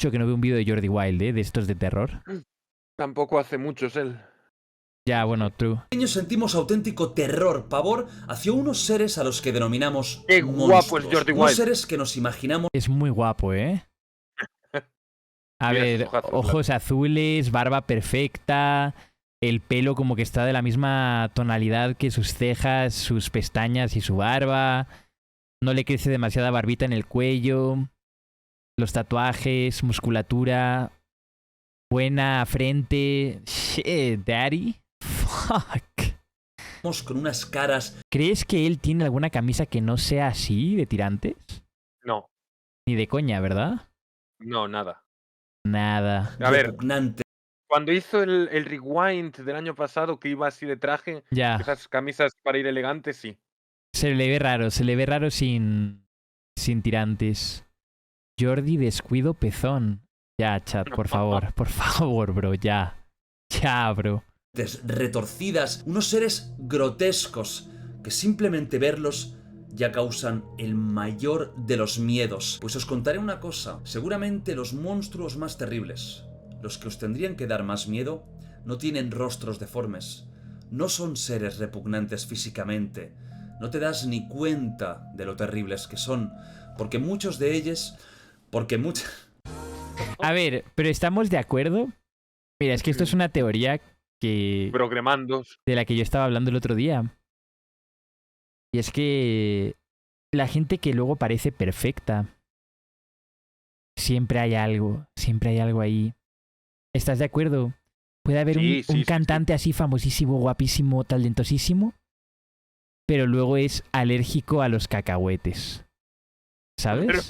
mucho que no veo un vídeo de Jordi Wild, de estos de terror. Tampoco hace muchos él. Ya, bueno, true. Sentimos auténtico terror, pavor hacia unos seres a los que denominamos ¡Qué guapo es monstruos. Jordi Unos Wild! seres que nos imaginamos Es muy guapo, ¿eh? A Mira ver, esos ojazos, ojos azules, barba perfecta, el pelo como que está de la misma tonalidad que sus cejas, sus pestañas y su barba. No le crece demasiada barbita en el cuello. Los tatuajes, musculatura, buena frente. Shit, daddy. Fuck. con unas caras ¿Crees que él tiene alguna camisa que no sea así de tirantes? No, Ni de coña, ¿verdad? no, nada. Nada. A ver, repugnantes. cuando hizo el rewind del año pasado, que iba así de traje, Ya. esas camisas para ir elegantes, sí. Se le ve raro sin tirantes. Jordi descuido pezón. Ya, chat, por favor, bro, ya. Ya, bro. Retorcidas, unos seres grotescos que simplemente verlos ya causan el mayor de los miedos. Pues os contaré una cosa, seguramente los monstruos más terribles, los que os tendrían que dar más miedo, no tienen rostros deformes, no son seres repugnantes físicamente, no te das ni cuenta de lo terribles que son, porque muchos de ellos, A ver, pero ¿estamos de acuerdo? Mira, es que esto es una teoría Programandos. de la que yo estaba hablando el otro día. Y es que la gente que luego parece perfecta, siempre hay algo ahí. ¿Estás de acuerdo? Puede haber un cantante así famosísimo, guapísimo, talentosísimo, pero luego es alérgico a los cacahuetes. ¿Sabes?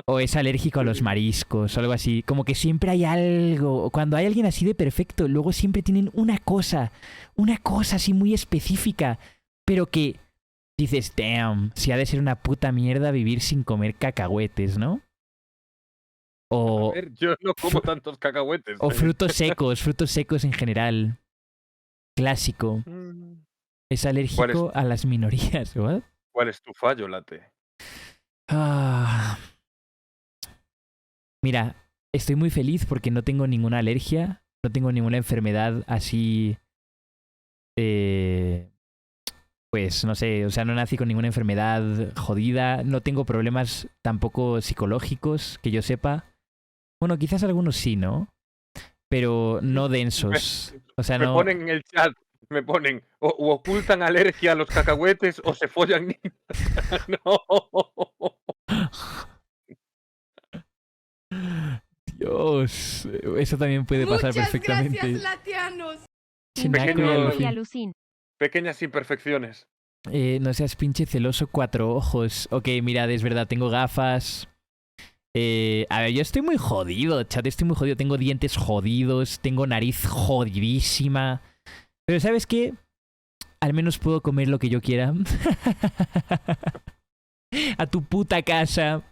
O es alérgico a los mariscos o algo así. Como que siempre hay algo. Cuando hay alguien así de perfecto, luego siempre tienen una cosa así muy específica, pero que dices, damn, si ha de ser una puta mierda vivir sin comer cacahuetes, ¿no? O, A ver, yo no como tantos cacahuetes. o frutos secos en general. Clásico. Es alérgico a las minorías, ¿what? ¿Cuál es tu fallo, Late? Mira, estoy muy feliz porque no tengo ninguna alergia, no tengo ninguna enfermedad así, pues no sé, o sea, no nací con ninguna enfermedad jodida, no tengo problemas tampoco psicológicos, que yo sepa. Bueno, quizás algunos sí, ¿no? Pero no densos. O sea, me no... ponen en el chat, me ponen, o ocultan alergia a los cacahuetes o se follan niños. No. Dios, eso también puede pasar perfectamente. Gracias, latianos. Pequeñas imperfecciones. No seas pinche celoso, 4 ojos. Ok, mirad, es verdad, tengo gafas. A ver, yo estoy muy jodido, chat, estoy muy jodido. Tengo dientes jodidos, tengo nariz jodidísima. Pero ¿sabes qué? Al menos puedo comer lo que yo quiera. A tu puta casa.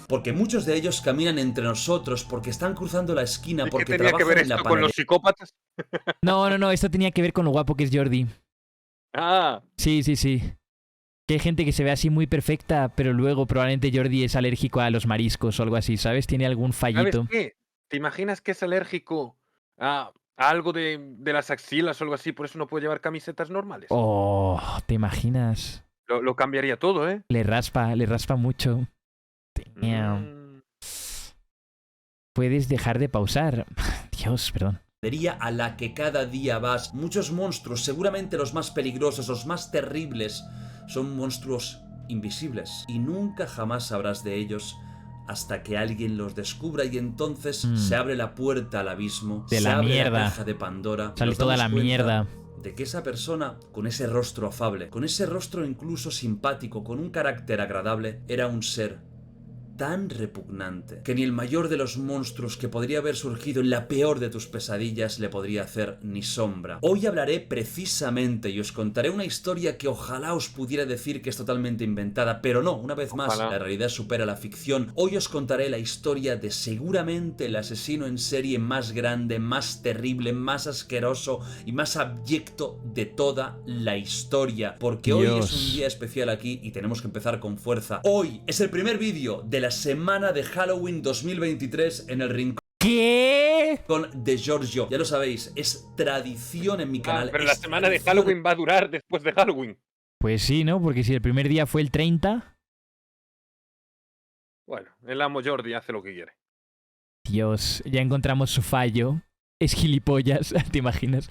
Porque muchos de ellos caminan entre nosotros porque están cruzando la esquina, porque ¿Qué tenía que ver esto con los psicópatas? No, esto tenía que ver con lo guapo que es Jordi. Ah. Sí. Que hay gente que se ve así muy perfecta, pero luego probablemente Jordi es alérgico a los mariscos o algo así, ¿sabes? Tiene algún fallito. ¿Sabes qué? ¿Te imaginas que es alérgico a algo de las axilas o algo así? Por eso no puede llevar camisetas normales. Oh, ¿te imaginas? Lo cambiaría todo, ¿eh? Le raspa mucho. Damn. Puedes dejar de pausar. Dios, perdón. A la que cada día vas, muchos monstruos, seguramente los más peligrosos, los más terribles, son monstruos invisibles y nunca jamás sabrás de ellos hasta que alguien los descubra y entonces se abre la puerta al abismo, de se la abre mierda. la caja de Pandora, sale toda la mierda de que esa persona, con ese rostro afable, con ese rostro incluso simpático, con un carácter agradable, era un ser tan repugnante que ni el mayor de los monstruos que podría haber surgido en la peor de tus pesadillas le podría hacer ni sombra. Hoy hablaré precisamente y os contaré una historia que ojalá os pudiera decir que es totalmente inventada, pero no, una vez más, la realidad supera la ficción. Hoy os contaré la historia de seguramente el asesino en serie más grande, más terrible, más asqueroso y más abyecto de toda la historia, porque hoy es un día especial aquí y tenemos que empezar con fuerza. Hoy es el primer vídeo de la la semana de Halloween 2023 en el rincón ¿Qué? de Giorgio. Ya lo sabéis, es tradición en mi canal. Pero la semana de Halloween va a durar después de Halloween. Pues sí, ¿no? Porque si el primer día fue el 30... Bueno, el amo Jordi hace lo que quiere. Dios, ya encontramos su fallo. Es gilipollas, ¿te imaginas?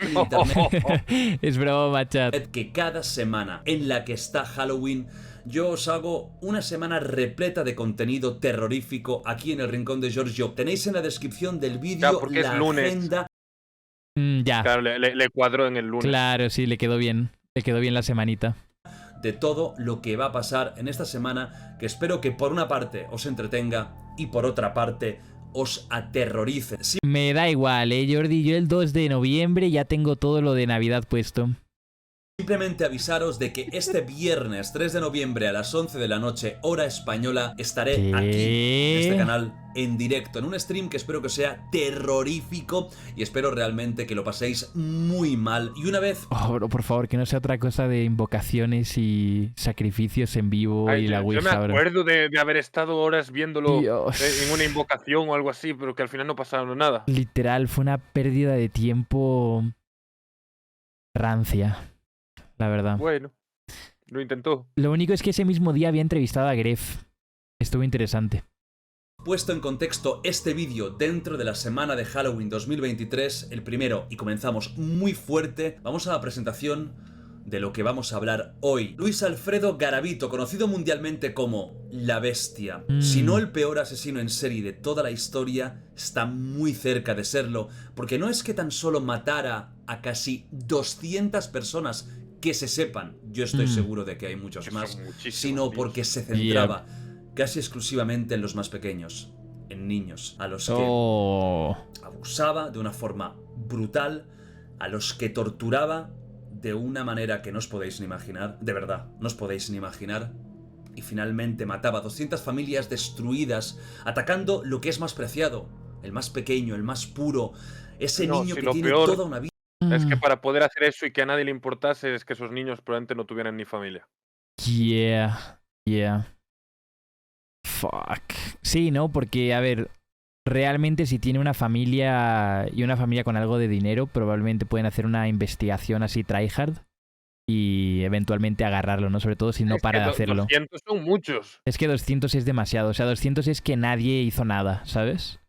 Es broma, chat. Que cada semana en la que está Halloween, yo os hago una semana repleta de contenido terrorífico aquí en el rincón de Giorgio. Tenéis en la descripción del vídeo la agenda. Ya. Claro, le cuadró en el lunes. Claro, sí, le quedó bien. Le quedó bien la semanita. De todo lo que va a pasar en esta semana, que espero que por una parte os entretenga y por otra parte os aterrorice. Me da igual, Jordi. Yo el 2 de noviembre ya tengo todo lo de Navidad puesto. Simplemente avisaros de que este viernes 3 de noviembre a las 11 de la noche, hora española, estaré aquí en este canal en directo, en un stream que espero que sea terrorífico y espero realmente que lo paséis muy mal. Y una vez... Oh, bro, por favor, que no sea otra cosa de invocaciones y sacrificios en vivo y la Ouija, yo me acuerdo de haber estado horas viéndolo en una invocación o algo así, pero que al final no pasaron nada. Literal, fue una pérdida de tiempo rancia. La verdad. Bueno, lo intentó. Lo único es que ese mismo día había entrevistado a Gref. Estuvo interesante. Puesto en contexto este vídeo dentro de la semana de Halloween 2023, el primero, y comenzamos muy fuerte, vamos a la presentación de lo que vamos a hablar hoy. Luis Alfredo Garavito, conocido mundialmente como La Bestia. Si no el peor asesino en serie de toda la historia, está muy cerca de serlo, porque no es que tan solo matara a casi 200 personas que se sepan, yo estoy seguro de que hay muchos más, sino porque se centraba casi exclusivamente en los más pequeños, en niños, a los que abusaba de una forma brutal, a los que torturaba de una manera que no os podéis ni imaginar, de verdad, no os podéis ni imaginar, y finalmente mataba a 200 familias destruidas, atacando lo que es más preciado, el más pequeño, el más puro, ese niño que tiene toda una vida. Es que para poder hacer eso y que a nadie le importase, es que esos niños probablemente no tuvieran ni familia. Yeah. Fuck. Sí, ¿no? Porque, a ver, realmente si tiene una familia y una familia con algo de dinero, probablemente pueden hacer una investigación así tryhard y eventualmente agarrarlo, ¿no? Sobre todo si no para de hacerlo. 200 son muchos. Es que 200 es demasiado. O sea, 200 es que nadie hizo nada, ¿sabes?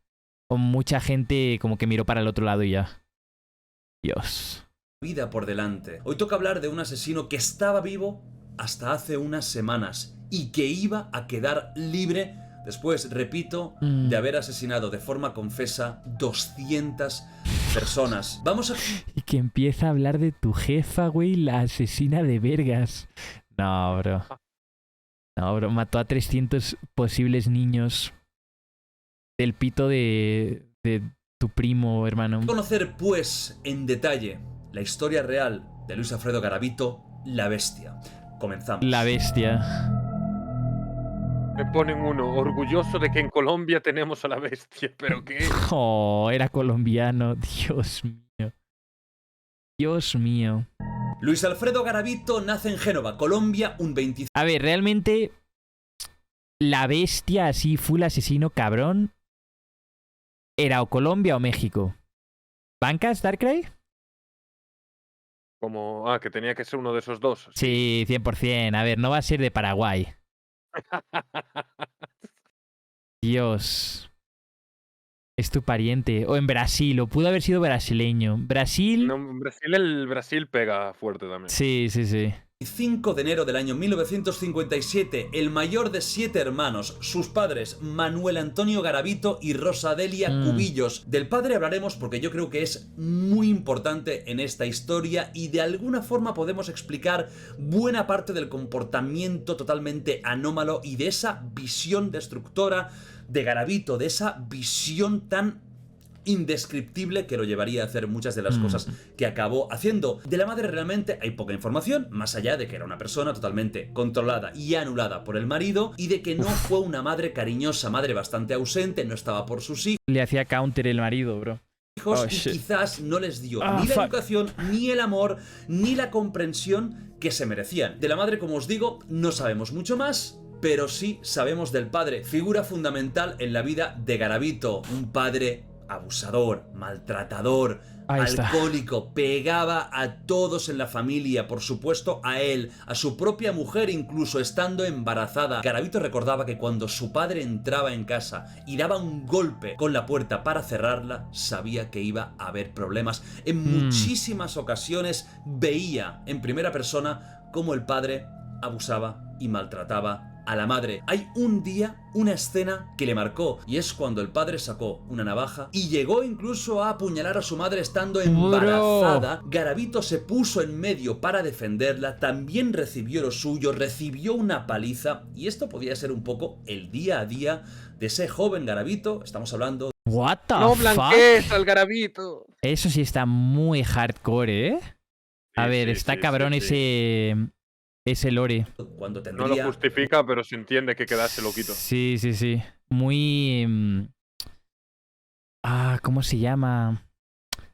O mucha gente como que miró para el otro lado y ya. Dios. Vida por delante. Hoy toca hablar de un asesino que estaba vivo hasta hace unas semanas y que iba a quedar libre después, repito, de haber asesinado de forma confesa 200 personas. Vamos a... Y que empieza a hablar de tu jefa, güey, la asesina de vergas. No, bro. No, bro. Mató a 300 posibles niños del pito de tu primo, hermano. Conocer, pues, en detalle la historia real de Luis Alfredo Garavito, La Bestia. Comenzamos. La Bestia. Me ponen uno, orgulloso de que en Colombia tenemos a La Bestia, ¿pero qué? Oh, era colombiano. Dios mío. Dios mío. Luis Alfredo Garavito nace en Génova, Colombia, un 25... A ver, realmente... La Bestia, así, full asesino cabrón... ¿Era o Colombia o México? ¿Bancas, Darkrai? Como, que tenía que ser uno de esos dos. Sí, 100%. A ver, no va a ser de Paraguay. Dios. Es tu pariente. O en Brasil, o pudo haber sido brasileño. Brasil... No, el Brasil pega fuerte también. Sí. 5 de enero del año 1957, el mayor de 7 hermanos, sus padres Manuel Antonio Garavito y Rosa Delia Cubillos. Del padre hablaremos porque yo creo que es muy importante en esta historia y de alguna forma podemos explicar buena parte del comportamiento totalmente anómalo y de esa visión destructora de Garavito, de esa visión tan indescriptible que lo llevaría a hacer muchas de las cosas que acabó haciendo. De la madre realmente hay poca información, más allá de que era una persona totalmente controlada y anulada por el marido y de que no fue una madre cariñosa, madre bastante ausente, no estaba por sus hijos. Le hacía counter el marido, bro. Y quizás no les dio ni la educación, ni el amor, ni la comprensión que se merecían. De la madre, como os digo, no sabemos mucho más. pero sí sabemos del padre, figura fundamental en la vida de Garavito, un padre abusador, maltratador, alcohólico, pegaba a todos en la familia, por supuesto a él, a su propia mujer incluso estando embarazada. Garavito recordaba que cuando su padre entraba en casa y daba un golpe con la puerta para cerrarla, sabía que iba a haber problemas. En muchísimas ocasiones veía en primera persona cómo el padre abusaba y maltrataba a la madre. Hay un día, una escena que le marcó, y es cuando el padre sacó una navaja y llegó incluso a apuñalar a su madre estando embarazada. Garavito se puso en medio para defenderla, también recibió lo suyo, recibió una paliza, y esto podía ser un poco el día a día de ese joven Garavito. Estamos hablando... What the ¡No fuck? blanquees al Garavito! Eso sí está muy hardcore, ¿eh? A ver, sí, está sí, cabrón sí. ese lore. Cuando tendría... No lo justifica, pero se entiende que quedase loquito. Sí, sí, sí. Muy... ¿cómo se llama?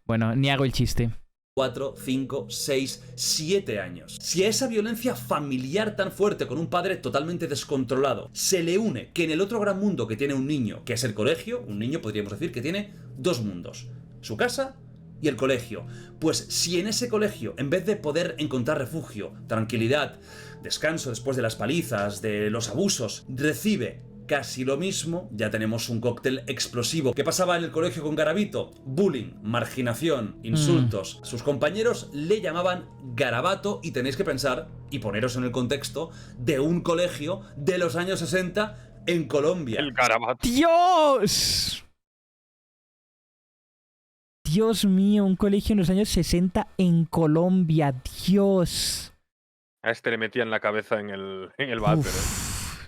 Bueno, ni hago el chiste. 4, 5, 6, 7 años. Si a esa violencia familiar tan fuerte con un padre totalmente descontrolado se le une que en el otro gran mundo que tiene un niño, que es el colegio, un niño podríamos decir que tiene dos mundos, su casa y el colegio. Pues si en ese colegio, en vez de poder encontrar refugio, tranquilidad, descanso después de las palizas, de los abusos, recibe casi lo mismo, ya tenemos un cóctel explosivo. ¿Qué pasaba en el colegio con Garavito? Bullying, marginación, insultos. Sus compañeros le llamaban Garabato, y tenéis que pensar y poneros en el contexto de un colegio de los años 60 en Colombia. El Garabato. ¡Dios! Dios mío, un colegio en los años 60 en Colombia. Dios. A este le metían la cabeza en el váter.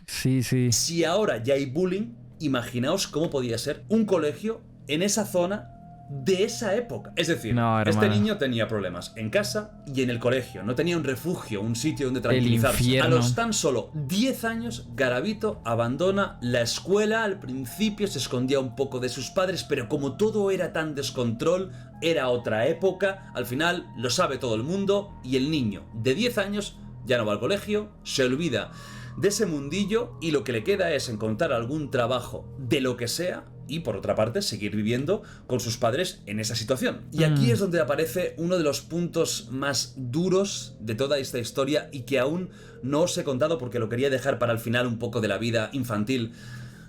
Sí, sí. Si ahora ya hay bullying, imaginaos cómo podía ser un colegio en esa zona de esa época. Es decir, este niño tenía problemas en casa y en el colegio. No tenía un refugio, un sitio donde tranquilizarse. A los tan solo 10 años, Garavito abandona la escuela. Al principio se escondía un poco de sus padres, pero como todo era tan descontrol, era otra época, al final lo sabe todo el mundo, y el niño de 10 años ya no va al colegio, se olvida de ese mundillo, y lo que le queda es encontrar algún trabajo de lo que sea y, por otra parte, seguir viviendo con sus padres en esa situación. Y aquí es donde aparece uno de los puntos más duros de toda esta historia, y que aún no os he contado porque lo quería dejar para el final un poco de la vida infantil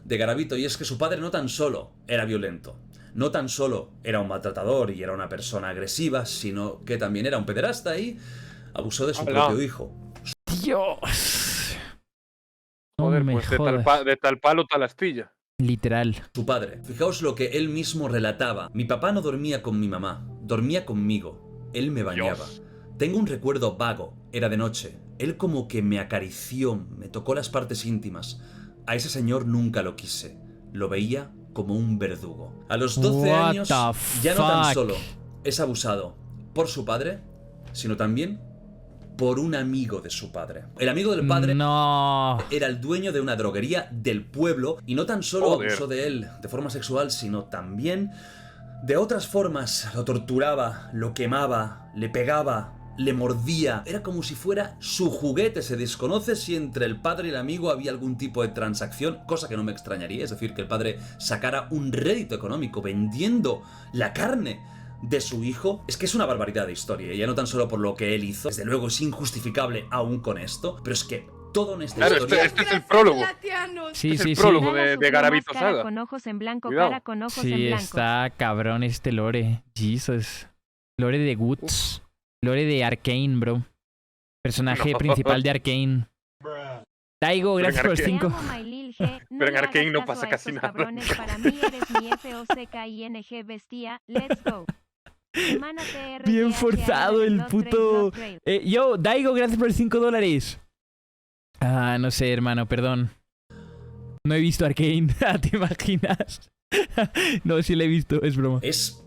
de Garavito, y es que su padre no tan solo era violento, no tan solo era un maltratador y era una persona agresiva, sino que también era un pederasta y abusó de su propio hijo. Dios. Joder, pues de tal palo, tal astilla. Literal. Su padre. Fijaos lo que él mismo relataba. Mi papá no dormía con mi mamá, dormía conmigo. Él me bañaba. Dios. Tengo un recuerdo vago, era de noche. Él como que me acarició, me tocó las partes íntimas. A ese señor nunca lo quise. Lo veía como un verdugo. A los 12 años ya no tan solo es abusado por su padre, sino también por un amigo de su padre. El amigo del padre era el dueño de una droguería del pueblo, y no tan solo abusó de él de forma sexual, sino también de otras formas. Lo torturaba, lo quemaba, le pegaba, le mordía. Era como si fuera su juguete. Se desconoce si entre el padre y el amigo había algún tipo de transacción, cosa que no me extrañaría, es decir, que el padre sacara un rédito económico vendiendo la carne de su hijo. Es que es una barbaridad de historia, ya no tan solo por lo que él hizo, desde luego es injustificable aún con esto, pero es que todo en esta historia... Este es el prólogo. Sí, es el prólogo de Garavito Saga. Con ojos en blanco, cara con ojos en blanco. Está cabrón este lore. Jesus. Lore de Woods. Lore de Arcane, bro. Personaje principal de Arcane. Daigo, gracias por los 5. Pero en Arcane no pasa casi nada. Para mí eres mi FOCKING bestia. Let's go. Bien forzado el puto... yo, Daigo, gracias por los $5. No sé, hermano, perdón. No he visto Arcane. ¿Te imaginas? No, sí lo he visto, es broma. Es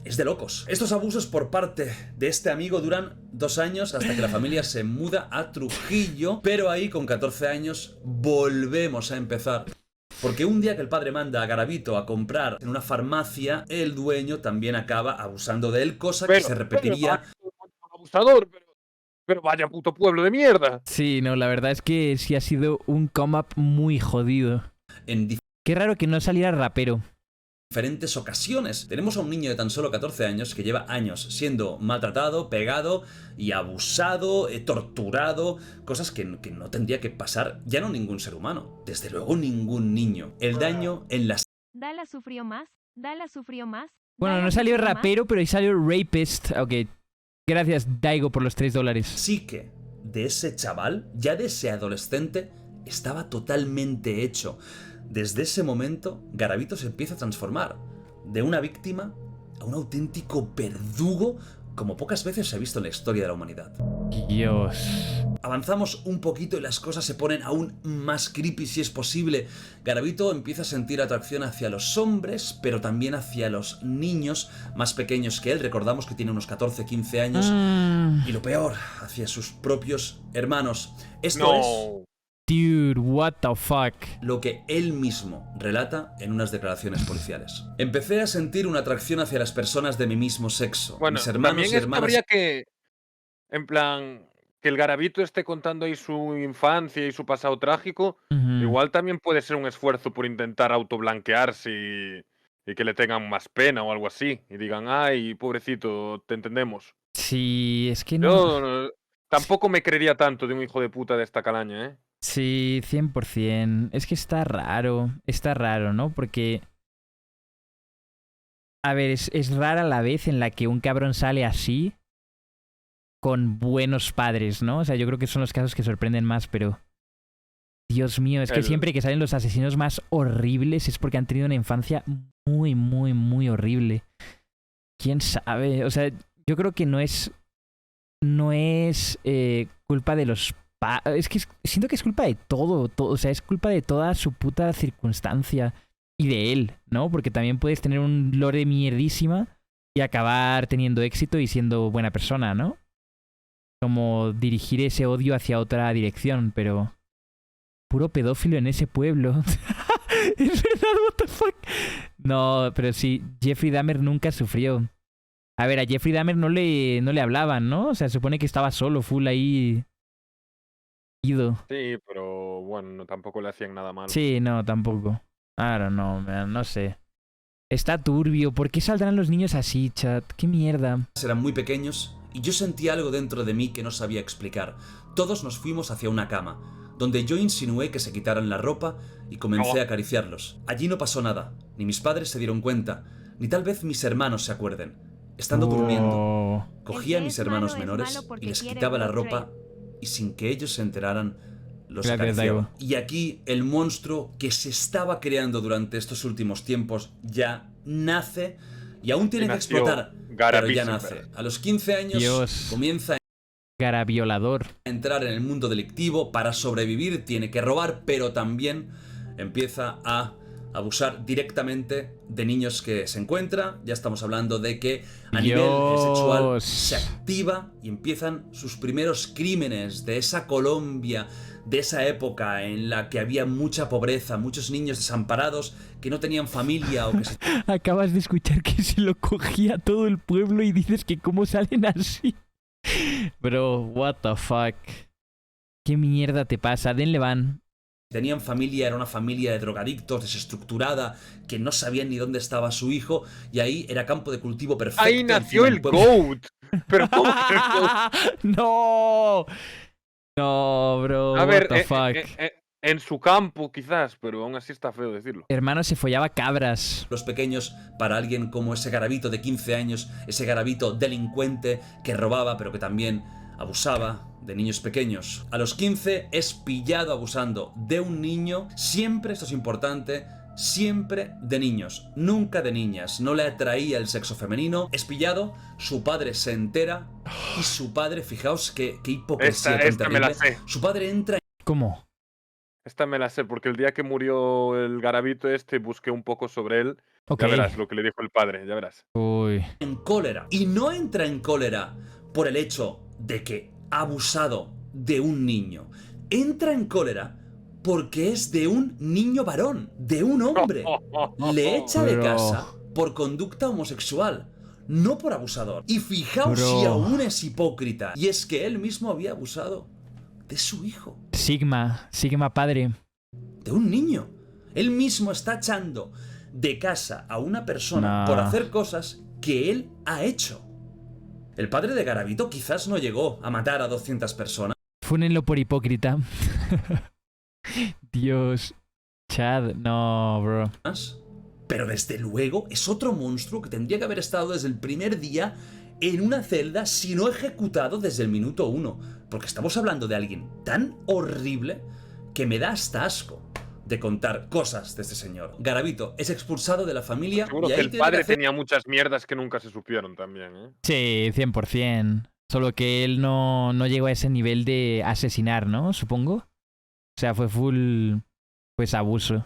de locos. Estos abusos por parte de este amigo duran 2 años hasta que la familia se muda a Trujillo, pero ahí con 14 años volvemos a empezar. Porque un día que el padre manda a Garavito a comprar en una farmacia, el dueño también acaba abusando de él, cosa que se repetiría... Abusador, pero... Pero vaya puto pueblo de mierda. Sí, no, la verdad es que sí ha sido un come-up muy jodido. En Qué raro que no saliera rapero. diferentes ocasiones. Tenemos a un niño de tan solo 14 años que lleva años siendo maltratado, pegado y abusado, torturado, cosas que no tendría que pasar ya no ningún ser humano, desde luego ningún niño. El daño en la Dala sufrió más. Dala sufrió más. Bueno, Dala no salió sufrió más. rapero, pero ahí salió rapist. Ok. Gracias, Daigo, por los $3. psique de ese chaval, ya de ese adolescente, estaba totalmente hecho. Desde ese momento, Garavito se empieza a transformar de una víctima a un auténtico verdugo como pocas veces se ha visto en la historia de la humanidad. Dios. Avanzamos un poquito y las cosas se ponen aún más creepy si es posible. Garavito empieza a sentir atracción hacia los hombres, pero también hacia los niños más pequeños que él. Recordamos que tiene unos 14-15 años. Y lo peor, hacia sus propios hermanos. Esto es No. Dude, what the fuck. lo que él mismo relata en unas declaraciones policiales. Empecé a sentir una atracción hacia las personas de mi mismo sexo. Bueno, Mis hermanos también y hermanas. habría que, en plan, que el Garavito esté contando ahí su infancia y su pasado trágico, Ujú. igual también puede ser un esfuerzo por intentar autoblanquearse y que le tengan más pena o algo así. Y digan, ay, pobrecito, te entendemos. Sí, es que no. Yo tampoco me creería tanto de un hijo de puta de esta calaña, ¿eh? Sí, 100%. Es que está raro, ¿no? Porque... A ver, es rara la vez en la que un cabrón sale así con buenos padres, ¿no? O sea, yo creo que son los casos que sorprenden más, pero... Dios mío, es que siempre que salen los asesinos más horribles es porque han tenido una infancia muy, muy, muy horrible. ¿Quién sabe? O sea, yo creo que no es culpa de los... Es que siento que es culpa de todo, o sea, es culpa de toda su puta circunstancia y de él, ¿no? Porque también puedes tener un lore mierdísima y acabar teniendo éxito y siendo buena persona, ¿no? Como dirigir ese odio hacia otra dirección, pero... Puro pedófilo en ese pueblo. Es verdad, what the fuck. No, pero sí, Jeffrey Dahmer nunca sufrió. A ver, a Jeffrey Dahmer no le hablaban, ¿no? O sea, supone que estaba solo, full ahí... ido. Sí, pero bueno, tampoco le hacían nada malo. Sí, no, tampoco. I don't know, man, no sé. Está turbio. ¿Por qué saldrán los niños así, chat? ¿Qué mierda? Eran muy pequeños y yo sentía algo dentro de mí que no sabía explicar. Todos nos fuimos hacia una cama, donde yo insinué que se quitaran la ropa y comencé a acariciarlos. Allí no pasó nada, ni mis padres se dieron cuenta, ni tal vez mis hermanos se acuerden. Estando durmiendo, cogía a mis hermanos menores y les quitaba la ropa y sin que ellos se enteraran, los acariciaba. Y aquí el monstruo que se estaba creando durante estos últimos tiempos ya nace y aún tiene que explotar, pero ya nace. A los 15 años comienza a Garaviolador. entrar en el mundo delictivo. Para sobrevivir tiene que robar, pero también empieza a abusar directamente de niños que se encuentra. Ya estamos hablando de que a nivel sexual se activa y empiezan sus primeros crímenes de esa Colombia, de esa época en la que había mucha pobreza, muchos niños desamparados que no tenían familia o que se... Acabas de escuchar que se lo cogía todo el pueblo y dices que cómo salen así. Bro, what the fuck. ¿Qué mierda te pasa? Denle van. Tenían familia, era una familia de drogadictos, desestructurada, que no sabían ni dónde estaba su hijo, y ahí era campo de cultivo perfecto. Ahí nació el GOAT. Pero ¿cómo que el GOAT? ¡No! No, bro, A ver, what the fuck. en su campo quizás, pero aún así está feo decirlo. Hermano se follaba cabras. Los pequeños, para alguien como ese Garavito de 15 años, ese Garavito delincuente que robaba, pero que también abusaba de niños pequeños. A los 15 es pillado abusando de un niño, siempre, esto es importante, siempre de niños, nunca de niñas. No le atraía el sexo femenino, es pillado, su padre se entera y su padre, fijaos qué hipocresía tan terrible. Me la sé. Su padre entra... ¿Cómo? Esta me la sé, porque el día que murió el Garavito busqué un poco sobre él. Okay. Ya verás lo que le dijo el padre, ya verás. Uy. En cólera. Y no entra en cólera por el hecho de que ha abusado de un niño. Entra en cólera porque es de un niño varón, de un hombre. Le echa de casa por conducta homosexual. no por abusador. Y fijaos Bro. si aún es hipócrita. Y es que él mismo había abusado de su hijo, Sigma padre. de un niño. Él mismo está echando de casa a una persona No. por hacer cosas que él ha hecho. El padre de Garavito quizás no llegó a matar a 200 personas. Fúnenlo por hipócrita. Dios. Chad, no, bro. Pero desde luego es otro monstruo que tendría que haber estado desde el primer día en una celda, si no ejecutado desde el minuto 1. Porque estamos hablando de alguien tan horrible que me da hasta asco de contar cosas de este señor. Garavito es expulsado de la familia. Seguro y que ahí el tiene padre hacer... tenía muchas mierdas que nunca se supieron también, ¿eh? Sí, 100%. Solo que él no llegó a ese nivel de asesinar, ¿no? Supongo. O sea, fue full... pues abuso.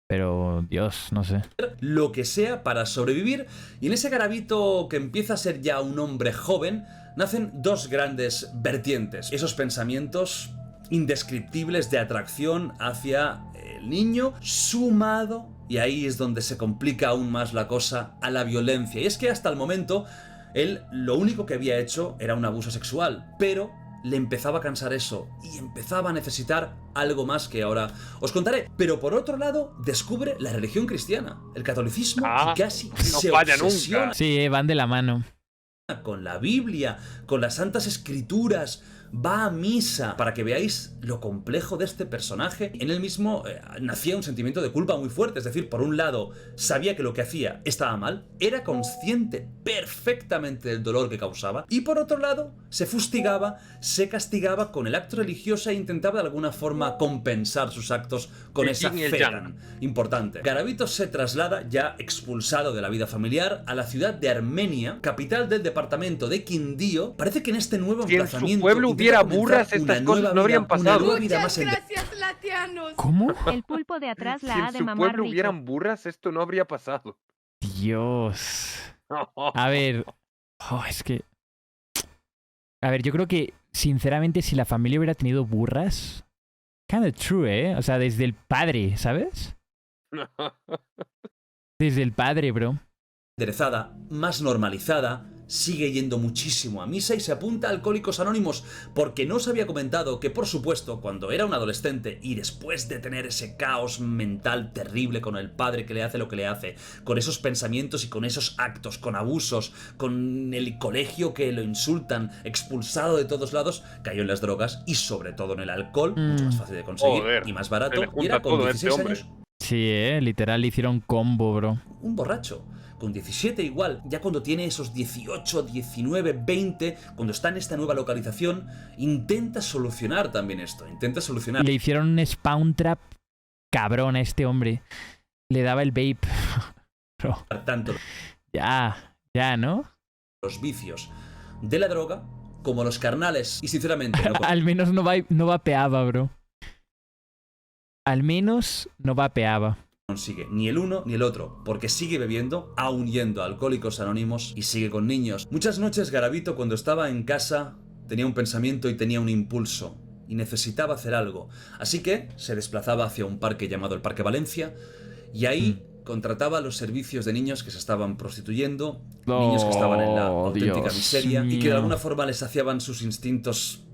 Pero, Dios, no sé. lo que sea para sobrevivir, y en ese Garavito que empieza a ser ya un hombre joven, nacen dos grandes vertientes. Esos pensamientos indescriptibles de atracción hacia el niño, sumado, y ahí es donde se complica aún más la cosa, a la violencia. Y es que hasta el momento, él lo único que había hecho era un abuso sexual, pero le empezaba a cansar eso y empezaba a necesitar algo más que ahora os contaré. Pero por otro lado, descubre la religión cristiana, el catolicismo, y casi no se falla obsesiona nunca. Sí, van de la mano. con la Biblia, con las Santas Escrituras, va a misa, para que veáis lo complejo de este personaje. En él mismo nacía un sentimiento de culpa muy fuerte, es decir, por un lado, sabía que lo que hacía estaba mal, era consciente perfectamente del dolor que causaba, y por otro lado, se fustigaba, se castigaba con el acto religioso e intentaba de alguna forma compensar sus actos con El esa yin y el fe yang. tan importante. Garavito se traslada, ya expulsado de la vida familiar, a la ciudad de Armenia, capital del departamento de Quindío. Parece que en este nuevo Si en su emplazamiento pueblo intenta hubiera comenzar burras, una estas nueva cosas no habrían vida, una pasado. nueva vida Muchas más gracias, latianos. ¿Cómo? El pulpo de atrás Si la ha en de su mamar pueblo rico. hubieran burras, esto no habría pasado. Dios. A ver. Oh, es que... A ver, yo creo que, sinceramente, si la familia hubiera tenido burras... Kinda true, ¿eh? O sea, desde el padre, ¿sabes? Desde el padre, bro. enderezada, más normalizada, sigue yendo muchísimo a misa y se apunta a Alcohólicos Anónimos, porque no os había comentado que, por supuesto, cuando era un adolescente y después de tener ese caos mental terrible con el padre que le hace lo que le hace, con esos pensamientos y con esos actos, con abusos, con el colegio que lo insultan, expulsado de todos lados, cayó en las drogas y sobre todo en el alcohol, mucho más fácil de conseguir Joder, y más se barato, le y junta era con todo a este 16 hombre. años Sí, literal, le hicieron combo, bro. un borracho. Con 17 igual, ya cuando tiene esos 18, 19, 20, cuando está en esta nueva localización, intenta solucionar también esto, intenta solucionar Le hicieron un spawn trap cabrón a este hombre. Le daba el vape. Bro, tanto ya, ¿no? los vicios de la droga como los carnales. Y sinceramente, no Al menos no vapeaba, bro. Al menos no vapeaba. consigue ni el uno ni el otro, porque sigue bebiendo, aún yendo a Alcohólicos Anónimos y sigue con niños. Muchas noches Garavito, cuando estaba en casa, tenía un pensamiento y tenía un impulso, y necesitaba hacer algo. Así que se desplazaba hacia un parque llamado el Parque Valencia, y ahí contrataba los servicios de niños que se estaban prostituyendo, niños que estaban en la auténtica Dios miseria, y que de mío. alguna forma les saciaban sus instintos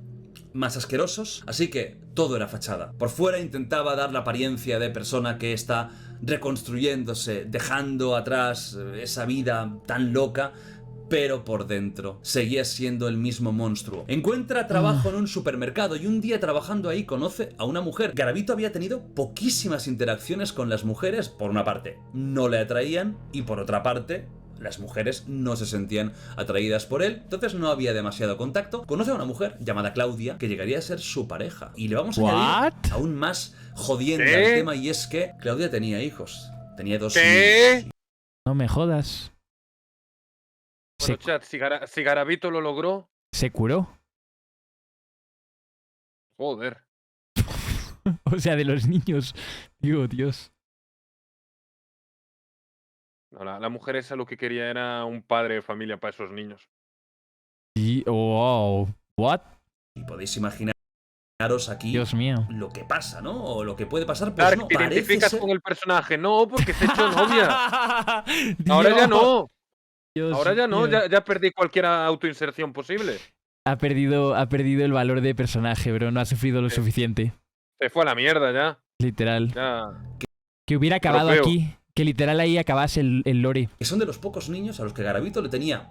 más asquerosos, así que todo era fachada. Por fuera intentaba dar la apariencia de persona que está reconstruyéndose, dejando atrás esa vida tan loca, pero por dentro seguía siendo el mismo monstruo. Encuentra trabajo en un supermercado y un día trabajando ahí conoce a una mujer. Garavito había tenido poquísimas interacciones con las mujeres. Por una parte, no le atraían, y por otra parte, las mujeres no se sentían atraídas por él, entonces no había demasiado contacto. Conoce a una mujer llamada Claudia, que llegaría a ser su pareja. Y le vamos a añadir What? aún más jodiendo ¿Qué? al tema, y es que Claudia tenía hijos. Tenía 2 ¿Qué? niños. No me jodas. Bueno, chat, si Garavito lo logró, Se curó. joder. O sea, de los niños. Digo, Dios. No, la mujer esa lo que quería era un padre de familia para esos niños. Y, wow. What? Y podéis imaginaros aquí Dios mío. lo que pasa, ¿no? O lo que puede pasar, pues Dark, no, ¿te parece identificas ser... con el personaje? No, porque se ha hecho novia. Ahora ya no. Dios Ahora ya no, mío. ya perdí cualquier autoinserción posible. Ha perdido el valor de personaje, bro. No ha sufrido lo suficiente. Se fue a la mierda ya. Literal. Ya. Que hubiera acabado Trofeo. aquí. Que literal ahí acabase el lore. Que son de los pocos niños a los que Garavito le tenía,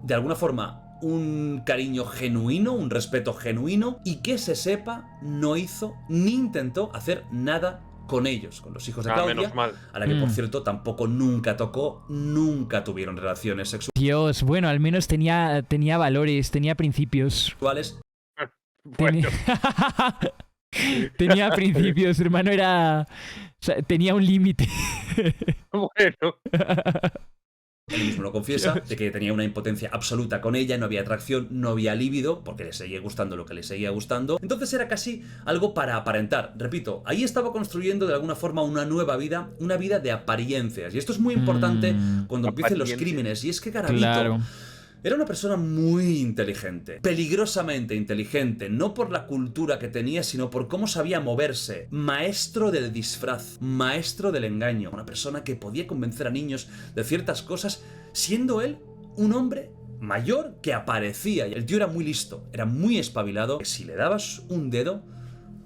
de alguna forma, un cariño genuino, un respeto genuino, y que se sepa, no hizo ni intentó hacer nada con ellos, con los hijos de Claudia, Menos mal. a la que, por cierto, tampoco nunca tocó, nunca tuvieron relaciones Dios, bueno, al menos tenía valores, tenía principios. sexuales. Bueno, Tenía principios, hermano, era... O sea, tenía un límite. bueno. Él mismo lo confiesa, de que tenía una impotencia absoluta con ella, no había atracción, no había líbido, porque le seguía gustando lo que le seguía gustando. Entonces era casi algo para aparentar. Repito, ahí estaba construyendo de alguna forma una nueva vida, una vida de apariencias. Y esto es muy importante cuando empiecen los crímenes. Y es que Garavito... Claro. Era una persona muy inteligente, peligrosamente inteligente, no por la cultura que tenía, sino por cómo sabía moverse. Maestro del disfraz, maestro del engaño. Una persona que podía convencer a niños de ciertas cosas, siendo él un hombre mayor que aparecía. Y el tío era muy listo, era muy espabilado, que si le dabas un dedo,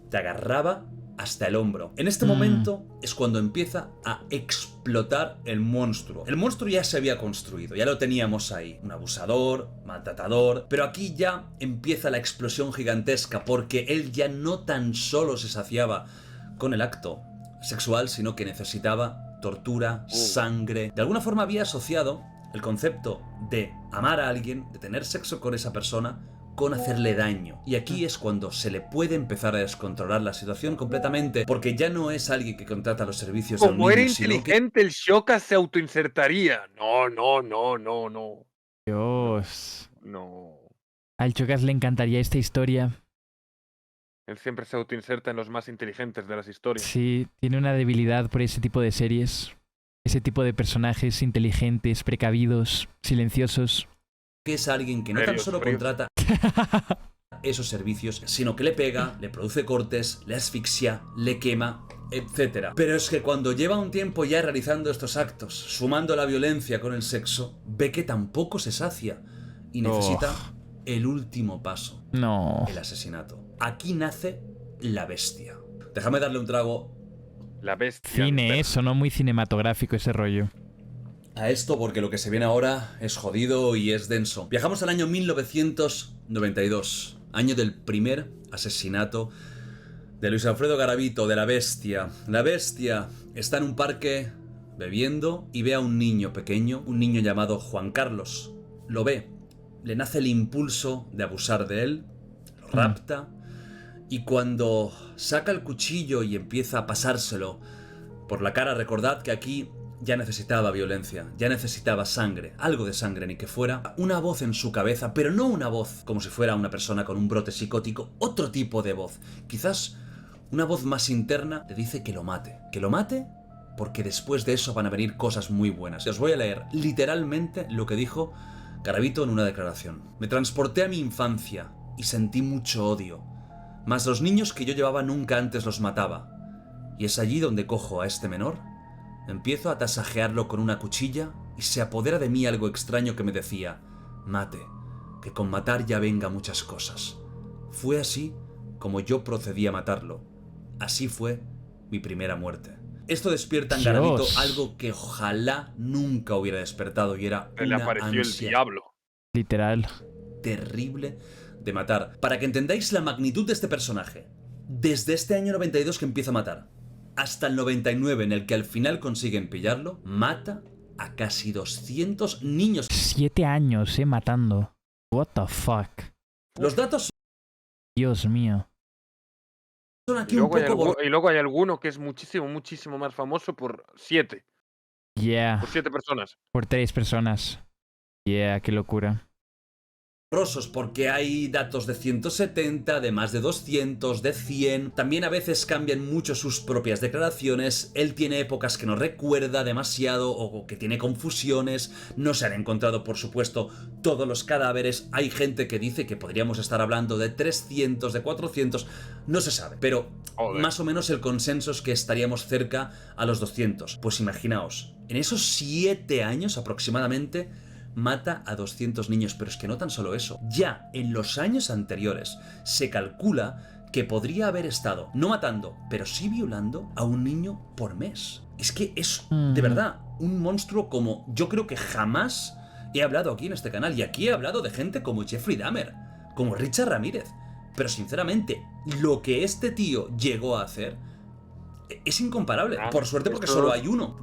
te agarraba hasta el hombro. En este momento es cuando empieza a explotar el monstruo. El monstruo ya se había construido, ya lo teníamos ahí. Un abusador, maltratador, pero aquí ya empieza la explosión gigantesca porque él ya no tan solo se saciaba con el acto sexual, sino que necesitaba tortura, sangre. De alguna forma había asociado el concepto de amar a alguien, de tener sexo con esa persona, con hacerle daño. Y aquí es cuando se le puede empezar a descontrolar la situación completamente, porque ya no es alguien que contrata los servicios de un Como era niño, sino que... inteligente, el Shoka se autoinsertaría. No. Dios. No. Al Chocas le encantaría esta historia. Él siempre se autoinserta en los más inteligentes de las historias. Sí, tiene una debilidad por ese tipo de series. Ese tipo de personajes inteligentes, precavidos, silenciosos. que es alguien que no tan solo contrata esos servicios, sino que le pega, le produce cortes, le asfixia, le quema, etc. Pero es que cuando lleva un tiempo ya realizando estos actos, sumando la violencia con el sexo, ve que tampoco se sacia y necesita el último paso. No. El asesinato. Aquí nace la bestia. Déjame darle un trago La bestia. Cine, sonó muy cinematográfico ese rollo. a esto porque lo que se viene ahora es jodido y es denso. Viajamos al año 1992, año del primer asesinato de Luis Alfredo Garavito, de la bestia. La bestia está en un parque bebiendo y ve a un niño pequeño, un niño llamado Juan Carlos. Lo ve, le nace el impulso de abusar de él, lo rapta y cuando saca el cuchillo y empieza a pasárselo por la cara, recordad que aquí ya necesitaba violencia, ya necesitaba sangre, algo de sangre, ni que fuera una voz en su cabeza, pero no una voz como si fuera una persona con un brote psicótico, otro tipo de voz, quizás una voz más interna, le dice que lo mate porque después de eso van a venir cosas muy buenas. Os voy a leer literalmente lo que dijo Garavito en una declaración. Me transporté a mi infancia y sentí mucho odio, mas los niños que yo llevaba nunca antes los mataba, y es allí donde cojo a este menor. Empiezo a tasajearlo con una cuchilla y se apodera de mí algo extraño que me decía: mate, que con matar ya venga muchas cosas. Fue así como yo procedí a matarlo. Así fue mi primera muerte. Esto despierta en Garavito algo que ojalá nunca hubiera despertado y era Le una apareció el ansia diablo. Literal. terrible de matar. Para que entendáis la magnitud de este personaje, desde este año 92 que empieza a matar, hasta el 99 en el que al final consiguen pillarlo, mata a casi 200 niños. 7 años, matando. What the fuck. Los datos Dios mío. son Y aquí un poco luego hay alguno que es muchísimo más famoso por 7. Yeah. Por 7 personas. Por 3 personas. Yeah, qué locura. borrosos porque hay datos de 170, de más de 200, de 100. También a veces cambian mucho sus propias declaraciones. Él tiene épocas que no recuerda demasiado o que tiene confusiones. No se han encontrado, por supuesto, todos los cadáveres. Hay gente que dice que podríamos estar hablando de 300, de 400. No se sabe, pero más o menos el consenso es que estaríamos cerca a los 200. Pues imaginaos, en esos 7 años aproximadamente mata a 200 niños. Pero es que no tan solo eso. Ya en los años anteriores se calcula que podría haber estado, no matando, pero sí violando a un niño por mes. Es que es, de verdad, un monstruo como yo creo que jamás he hablado aquí en este canal. Y aquí he hablado de gente como Jeffrey Dahmer, como Richard Ramírez. Pero sinceramente, lo que este tío llegó a hacer es incomparable. Por suerte, porque solo hay uno.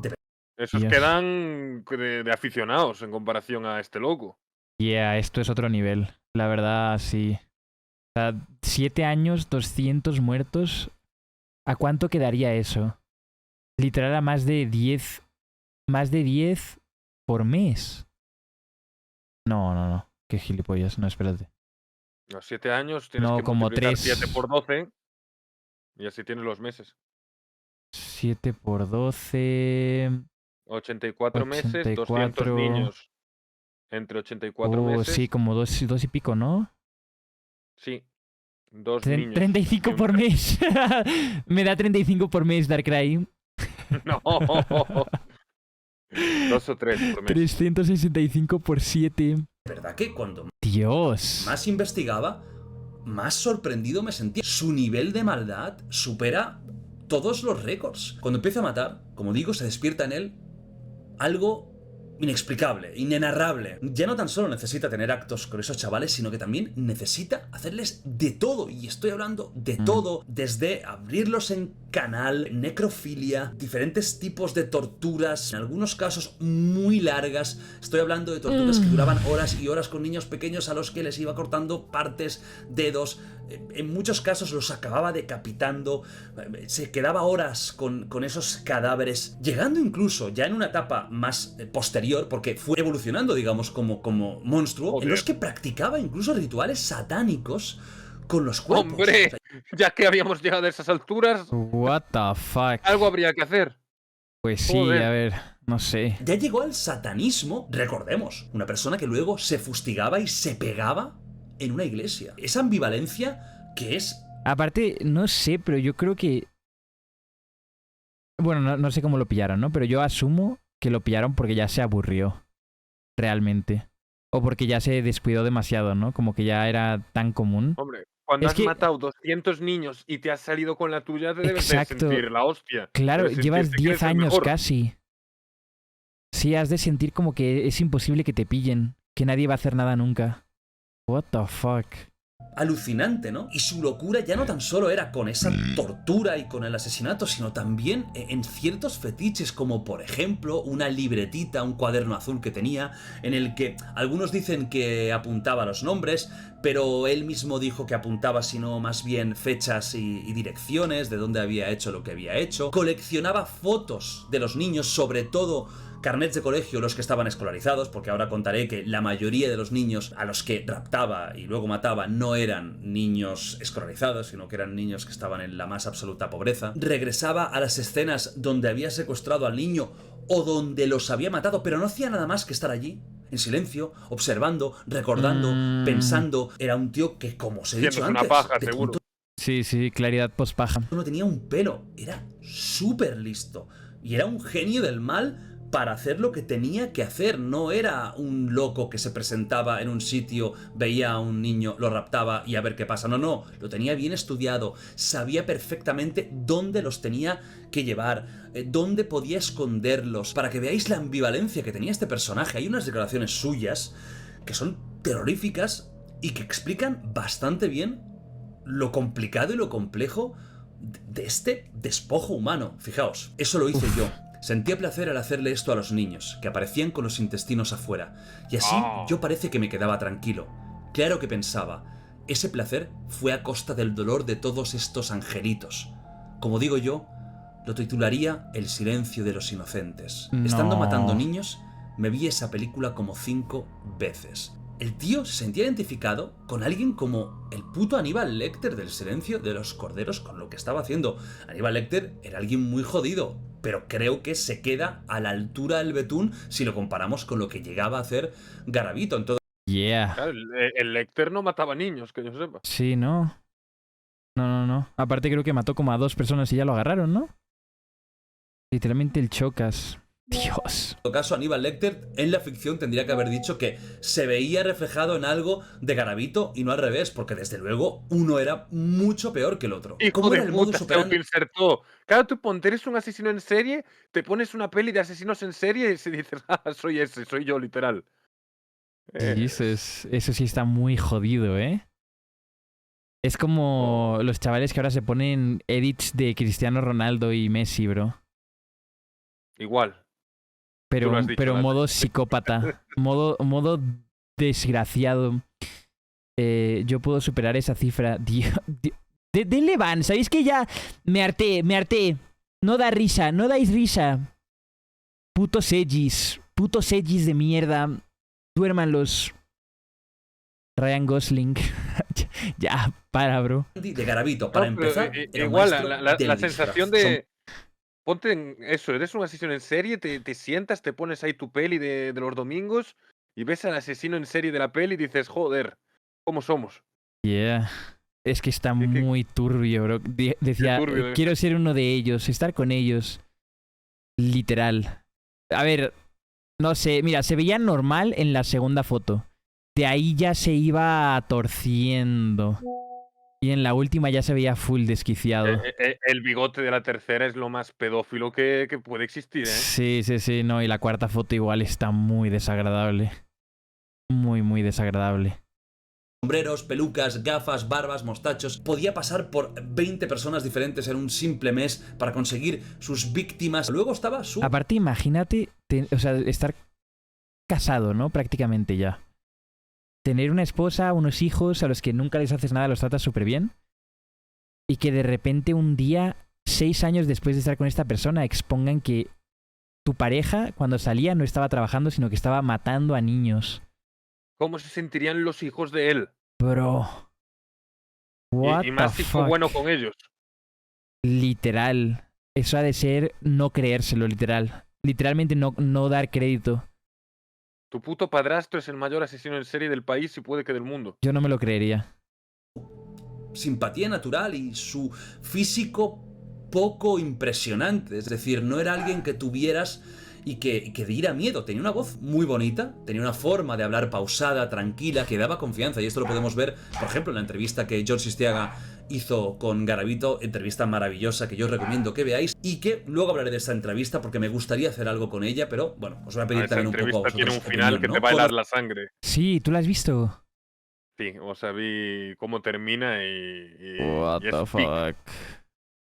Esos quedan de aficionados en comparación a este loco. Esto es otro nivel. La verdad, sí. O sea, 7 años, 200 muertos. ¿A cuánto quedaría eso? Literal a más de 10. Más de 10 por mes. No. Qué gilipollas. No, espérate. Los 7 años tienes que como multiplicar 3. 7 por 12 y así tienes los meses. 7 por 12... 84 meses, 200 niños. Entre 84 meses. Sí, como 2 y pico, ¿no? Sí. 2 niños. 35 por mes. Me da 35 por mes, Darkrai. No. 2 o 3 por mes. 365 por 7. ¿Verdad que cuando Dios. más investigaba, más sorprendido me sentía? Su nivel de maldad supera todos los récords. Cuando empieza a matar, como digo, se despierta en él algo inexplicable, inenarrable. Ya no tan solo necesita tener actos con esos chavales, sino que también necesita hacerles de todo. Y estoy hablando de todo, desde abrirlos en canal, necrofilia, diferentes tipos de torturas, en algunos casos muy largas. Estoy hablando de torturas que duraban horas y horas con niños pequeños a los que les iba cortando partes, dedos. En muchos casos los acababa decapitando. Se quedaba horas con esos cadáveres, llegando incluso ya en una etapa más posterior, porque fue evolucionando, digamos, como monstruo, en los que practicaba incluso rituales satánicos con los cuerpos. ¡Hombre! Ya que habíamos llegado a esas alturas, What the fuck. algo habría que hacer. Pues sí, Joder. a ver, no sé. Ya llegó al satanismo, recordemos, una persona que luego se fustigaba y se pegaba en una iglesia. Esa ambivalencia que es... Aparte, no sé, pero yo creo que... Bueno, no sé cómo lo pillaron, ¿no? Pero yo asumo que lo pillaron porque ya se aburrió. Realmente. O porque ya se descuidó demasiado, ¿no? Como que ya era tan común. Hombre, cuando has matado 200 niños y te has salido con la tuya, te debes de sentir la hostia. Claro, Debes llevas sentirte que 10 eres el años mejor. casi. Sí, has de sentir como que es imposible que te pillen. Que nadie va a hacer nada nunca. What the fuck. Alucinante, ¿no? Y su locura ya no tan solo era con esa tortura y con el asesinato, sino también en ciertos fetiches, como por ejemplo una libretita, un cuaderno azul que tenía, en el que algunos dicen que apuntaba los nombres, pero él mismo dijo que apuntaba sino más bien fechas y direcciones de dónde había hecho lo que había hecho. Coleccionaba fotos de los niños, sobre todo carnets de colegio, los que estaban escolarizados, porque ahora contaré que la mayoría de los niños a los que raptaba y luego mataba no eran niños escolarizados, sino que eran niños que estaban en la más absoluta pobreza. Regresaba a las escenas donde había secuestrado al niño o donde los había matado, pero no hacía nada más que estar allí, en silencio, observando, recordando, pensando. Era un tío que, como os he dicho antes, una paja, seguro. Sí, claridad post-paja. No tenía un pelo, era súper listo. Y era un genio del mal para hacer lo que tenía que hacer. No era un loco que se presentaba en un sitio, veía a un niño, lo raptaba y a ver qué pasa. No, lo tenía bien estudiado. Sabía perfectamente dónde los tenía que llevar, dónde podía esconderlos, para que veáis la ambivalencia que tenía este personaje. Hay unas declaraciones suyas que son terroríficas y que explican bastante bien lo complicado y lo complejo de este despojo humano. Fijaos, eso lo hice yo. Sentía placer al hacerle esto a los niños, que aparecían con los intestinos afuera, y así yo parece que me quedaba tranquilo. Claro que pensaba, ese placer fue a costa del dolor de todos estos angelitos. Como digo yo, lo titularía El silencio de los inocentes. No. Estando matando niños, me vi esa película como 5 veces. El tío se sentía identificado con alguien como el puto Aníbal Lecter del Silencio de los Corderos con lo que estaba haciendo. Aníbal Lecter era alguien muy jodido, pero creo que se queda a la altura del betún si lo comparamos con lo que llegaba a hacer Garavito. Entonces, Claro, el Lecter no mataba niños, que yo sepa. Sí, ¿no? No. Aparte creo que mató como a 2 personas y ya lo agarraron, ¿no? Literalmente el Chocas. Dios. En todo caso, Aníbal Lecter en la ficción tendría que haber dicho que se veía reflejado en algo de Garavito y no al revés, porque desde luego uno era mucho peor que el otro. Hijo ¿Cómo de era el modus puta, se operandi? autoinsertó. Claro, tú ponte, eres un asesino en serie, te pones una peli de asesinos en serie y se dices, ah, soy ese, soy yo, literal. Jesus, eso sí está muy jodido, ¿eh? Es como los chavales que ahora se ponen edits de Cristiano Ronaldo y Messi, bro. Igual. Pero, Tú lo has dicho, pero Nat. modo psicópata. modo desgraciado. Yo puedo superar esa cifra. Denle van. ¿Sabéis que ya me harté? No da risa. No dais risa. Putos edgys. Putos edgys de mierda. Duérmanlos. Ryan Gosling. Ya, para, bro. De Garavito, para No, pero, empezar, era un igual, maestro la del sensación disfraz. de... Ponte en eso, eres un asesino en serie, te sientas, te pones ahí tu peli de los domingos y ves al asesino en serie de la peli y dices, joder, ¿cómo somos? Yeah. Es que está Qué muy turbio, bro. Decía, turbio, quiero ser uno de ellos, estar con ellos. Literal. A ver, no sé, mira, se veía normal en la segunda foto. De ahí ya se iba torciendo. Y en la última ya se veía full desquiciado. El bigote de la tercera es lo más pedófilo que puede existir, ¿eh? Sí, no. Y la cuarta foto igual está muy desagradable. Muy desagradable. Sombreros, pelucas, gafas, barbas, mostachos. Podía pasar por 20 personas diferentes en un simple mes para conseguir sus víctimas. Luego estaba su... Aparte, imagínate, o sea, estar casado, ¿no? Prácticamente ya. Tener una esposa, unos hijos a los que nunca les haces nada, los tratas súper bien. Y que de repente un día, 6 años después de estar con esta persona, expongan que tu pareja, cuando salía, no estaba trabajando, sino que estaba matando a niños. ¿Cómo se sentirían los hijos de él? Bro. What Y más the si fue fuck? bueno con ellos. Literal. Eso ha de ser no creérselo, literal. Literalmente no dar crédito. Tu puto padrastro es el mayor asesino en serie del país y puede que del mundo. Yo no me lo creería. simpatía natural y su físico poco impresionante. Es decir, no era alguien que tuvieras y que diera miedo. Tenía una voz muy bonita, tenía una forma de hablar pausada, tranquila, que daba confianza. Y esto lo podemos ver, por ejemplo, en la entrevista que George Sistiaga hizo con Garavito, entrevista maravillosa que yo os recomiendo que veáis, y que luego hablaré de esta entrevista porque me gustaría hacer algo con ella, pero bueno, os voy a pedir también un poco a vosotros. Tiene un final que te va a helar la sangre. Sí, ¿tú la has visto? Sí, o sea, vi cómo termina y What the fuck.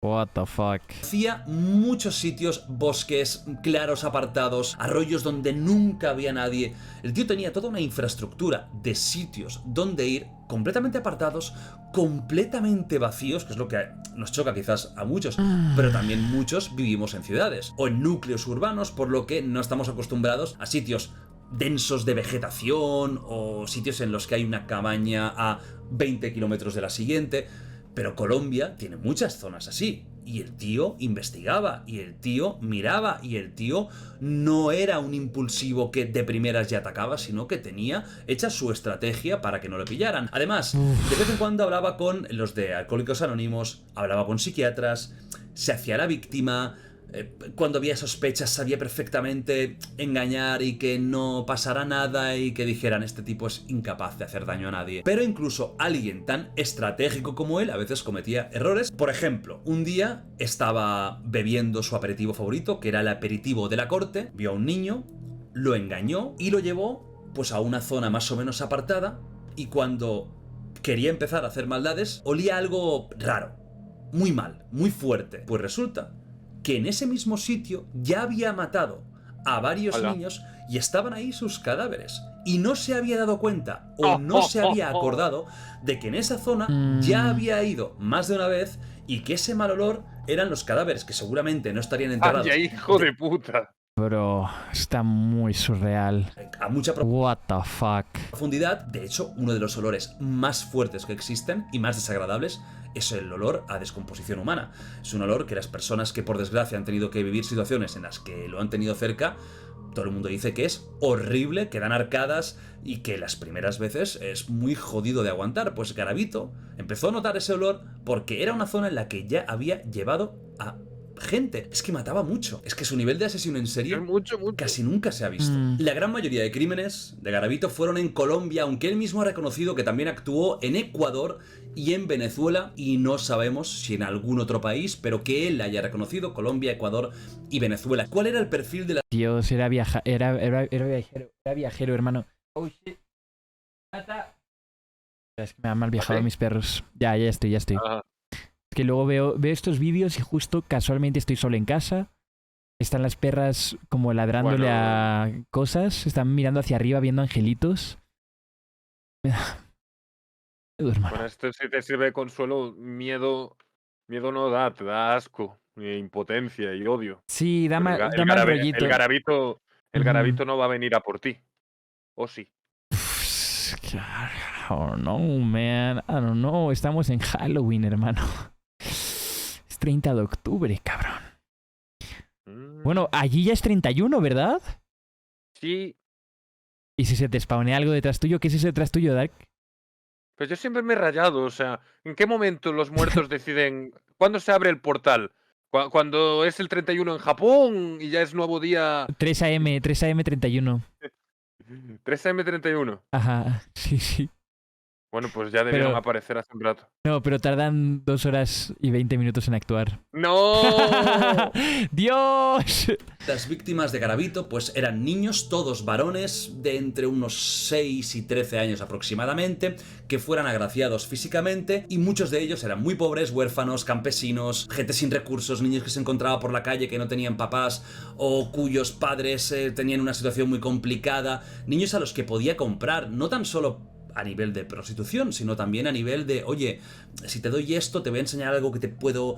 What the fuck. Hacía muchos sitios, bosques, claros apartados, arroyos donde nunca había nadie. El tío tenía toda una infraestructura de sitios donde ir completamente apartados, completamente vacíos, que es lo que nos choca quizás a muchos, pero también muchos vivimos en ciudades o en núcleos urbanos, por lo que no estamos acostumbrados a sitios densos de vegetación o sitios en los que hay una cabaña a 20 kilómetros de la siguiente. Pero Colombia tiene muchas zonas así. Y el tío investigaba, y el tío miraba, y el tío no era un impulsivo que de primeras ya atacaba, sino que tenía hecha su estrategia para que no lo pillaran. Además, de vez en cuando hablaba con los de Alcohólicos Anónimos, hablaba con psiquiatras, se hacía la víctima. Cuando había sospechas sabía perfectamente engañar y que no pasara nada y que dijeran este tipo es incapaz de hacer daño a nadie. Pero incluso alguien tan estratégico como él a veces cometía errores. Por ejemplo, un día estaba bebiendo su aperitivo favorito, que era el aperitivo de la corte, vio a un niño, lo engañó y lo llevó pues a una zona más o menos apartada, y cuando quería empezar a hacer maldades olía algo raro, muy mal, muy fuerte. Pues resulta que en ese mismo sitio ya había matado a varios niños y estaban ahí sus cadáveres. Y no se había dado cuenta o no se había acordado de que en esa zona ya había ido más de una vez y que ese mal olor eran los cadáveres, que seguramente no estarían enterrados. ¡Ay, hijo de puta! Bro, está muy surreal. A mucha What the fuck. profundidad. De hecho, uno de los olores más fuertes que existen y más desagradables es el olor a descomposición humana. Es un olor que las personas que por desgracia han tenido que vivir situaciones en las que lo han tenido cerca, todo el mundo dice que es horrible, que dan arcadas y que las primeras veces es muy jodido de aguantar. Pues Garavito empezó a notar ese olor porque era una zona en la que ya había llevado a gente. Es que mataba mucho. Es que su nivel de asesino en serie Mucho. casi nunca se ha visto. La gran mayoría de crímenes de Garavito fueron en Colombia, aunque él mismo ha reconocido que también actuó en Ecuador y en Venezuela, y no sabemos si en algún otro país, pero que él haya reconocido Colombia, Ecuador y Venezuela. ¿Cuál era el perfil de la... Dios, era viajero, hermano. Oh, shit. Es que me han mal viajado mis perros. Ya estoy. Ajá. Es que luego veo estos vídeos y justo casualmente estoy solo en casa. Están las perras como ladrándole a cosas. Están mirando hacia arriba viendo angelitos. Hermano. Bueno, esto sí te sirve de consuelo. Miedo no da, te da asco, impotencia y odio. Sí, da mal rollito. El Garavito no va a venir a por ti. ¿O sí? I don't know, man. I don't know. Estamos en Halloween, hermano. Es 30 de octubre, cabrón. Bueno, allí ya es 31, ¿verdad? Sí. ¿Y si se te spawnea algo detrás tuyo? ¿Qué es eso detrás tuyo, Dark? Pues yo siempre me he rayado, o sea, ¿en qué momento los muertos deciden... ¿Cuándo se abre el portal? ¿Cuando es el 31 en Japón y ya es nuevo día? 3 AM 31. 3 AM 31. Ajá, sí. Bueno, pues ya debieron aparecer hace un rato. No, pero tardan 2 horas y 20 minutos en actuar. ¡No! ¡Dios! Las víctimas de Garavito pues eran niños, todos varones, de entre unos 6 y 13 años aproximadamente, que fueran agraciados físicamente, y muchos de ellos eran muy pobres, huérfanos, campesinos, gente sin recursos, niños que se encontraban por la calle que no tenían papás o cuyos padres tenían una situación muy complicada, niños a los que podía comprar, no tan solo a nivel de prostitución, sino también a nivel de, oye, si te doy esto, te voy a enseñar algo que te puedo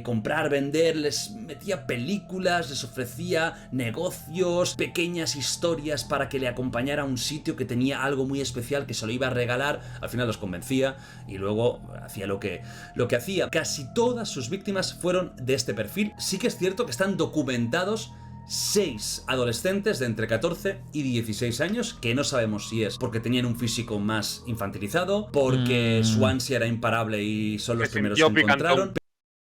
comprar, vender. Les metía películas, les ofrecía negocios, pequeñas historias para que le acompañara a un sitio que tenía algo muy especial que se lo iba a regalar. Al final los convencía y luego hacía lo que hacía. Casi todas sus víctimas fueron de este perfil. Sí que es cierto que están documentados 6 adolescentes de entre 14 y 16 años, que no sabemos si es porque tenían un físico más infantilizado, porque su ansia era imparable y son los primeros que encontraron.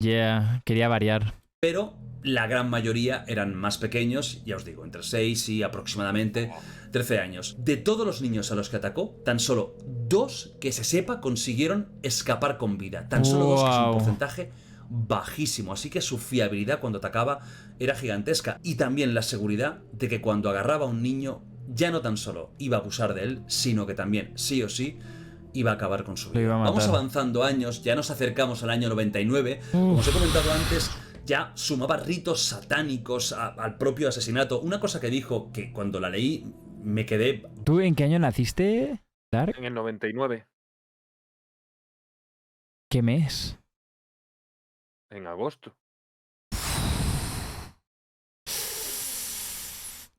Quería variar. Pero la gran mayoría eran más pequeños, ya os digo, entre 6 y aproximadamente 13 años. De todos los niños a los que atacó, tan solo 2 que se sepa consiguieron escapar con vida. Tan solo 2, que es un porcentaje bajísimo, así que su fiabilidad cuando atacaba era gigantesca, y también la seguridad de que cuando agarraba a un niño ya no tan solo iba a abusar de él, sino que también, sí o sí, iba a acabar con su vida. Vamos avanzando años, ya nos acercamos al año 99, como os he comentado antes, ya sumaba ritos satánicos al propio asesinato, una cosa que dijo que cuando la leí me quedé... ¿Tú en qué año naciste, Dark? En el 99. ¿Qué mes? En agosto.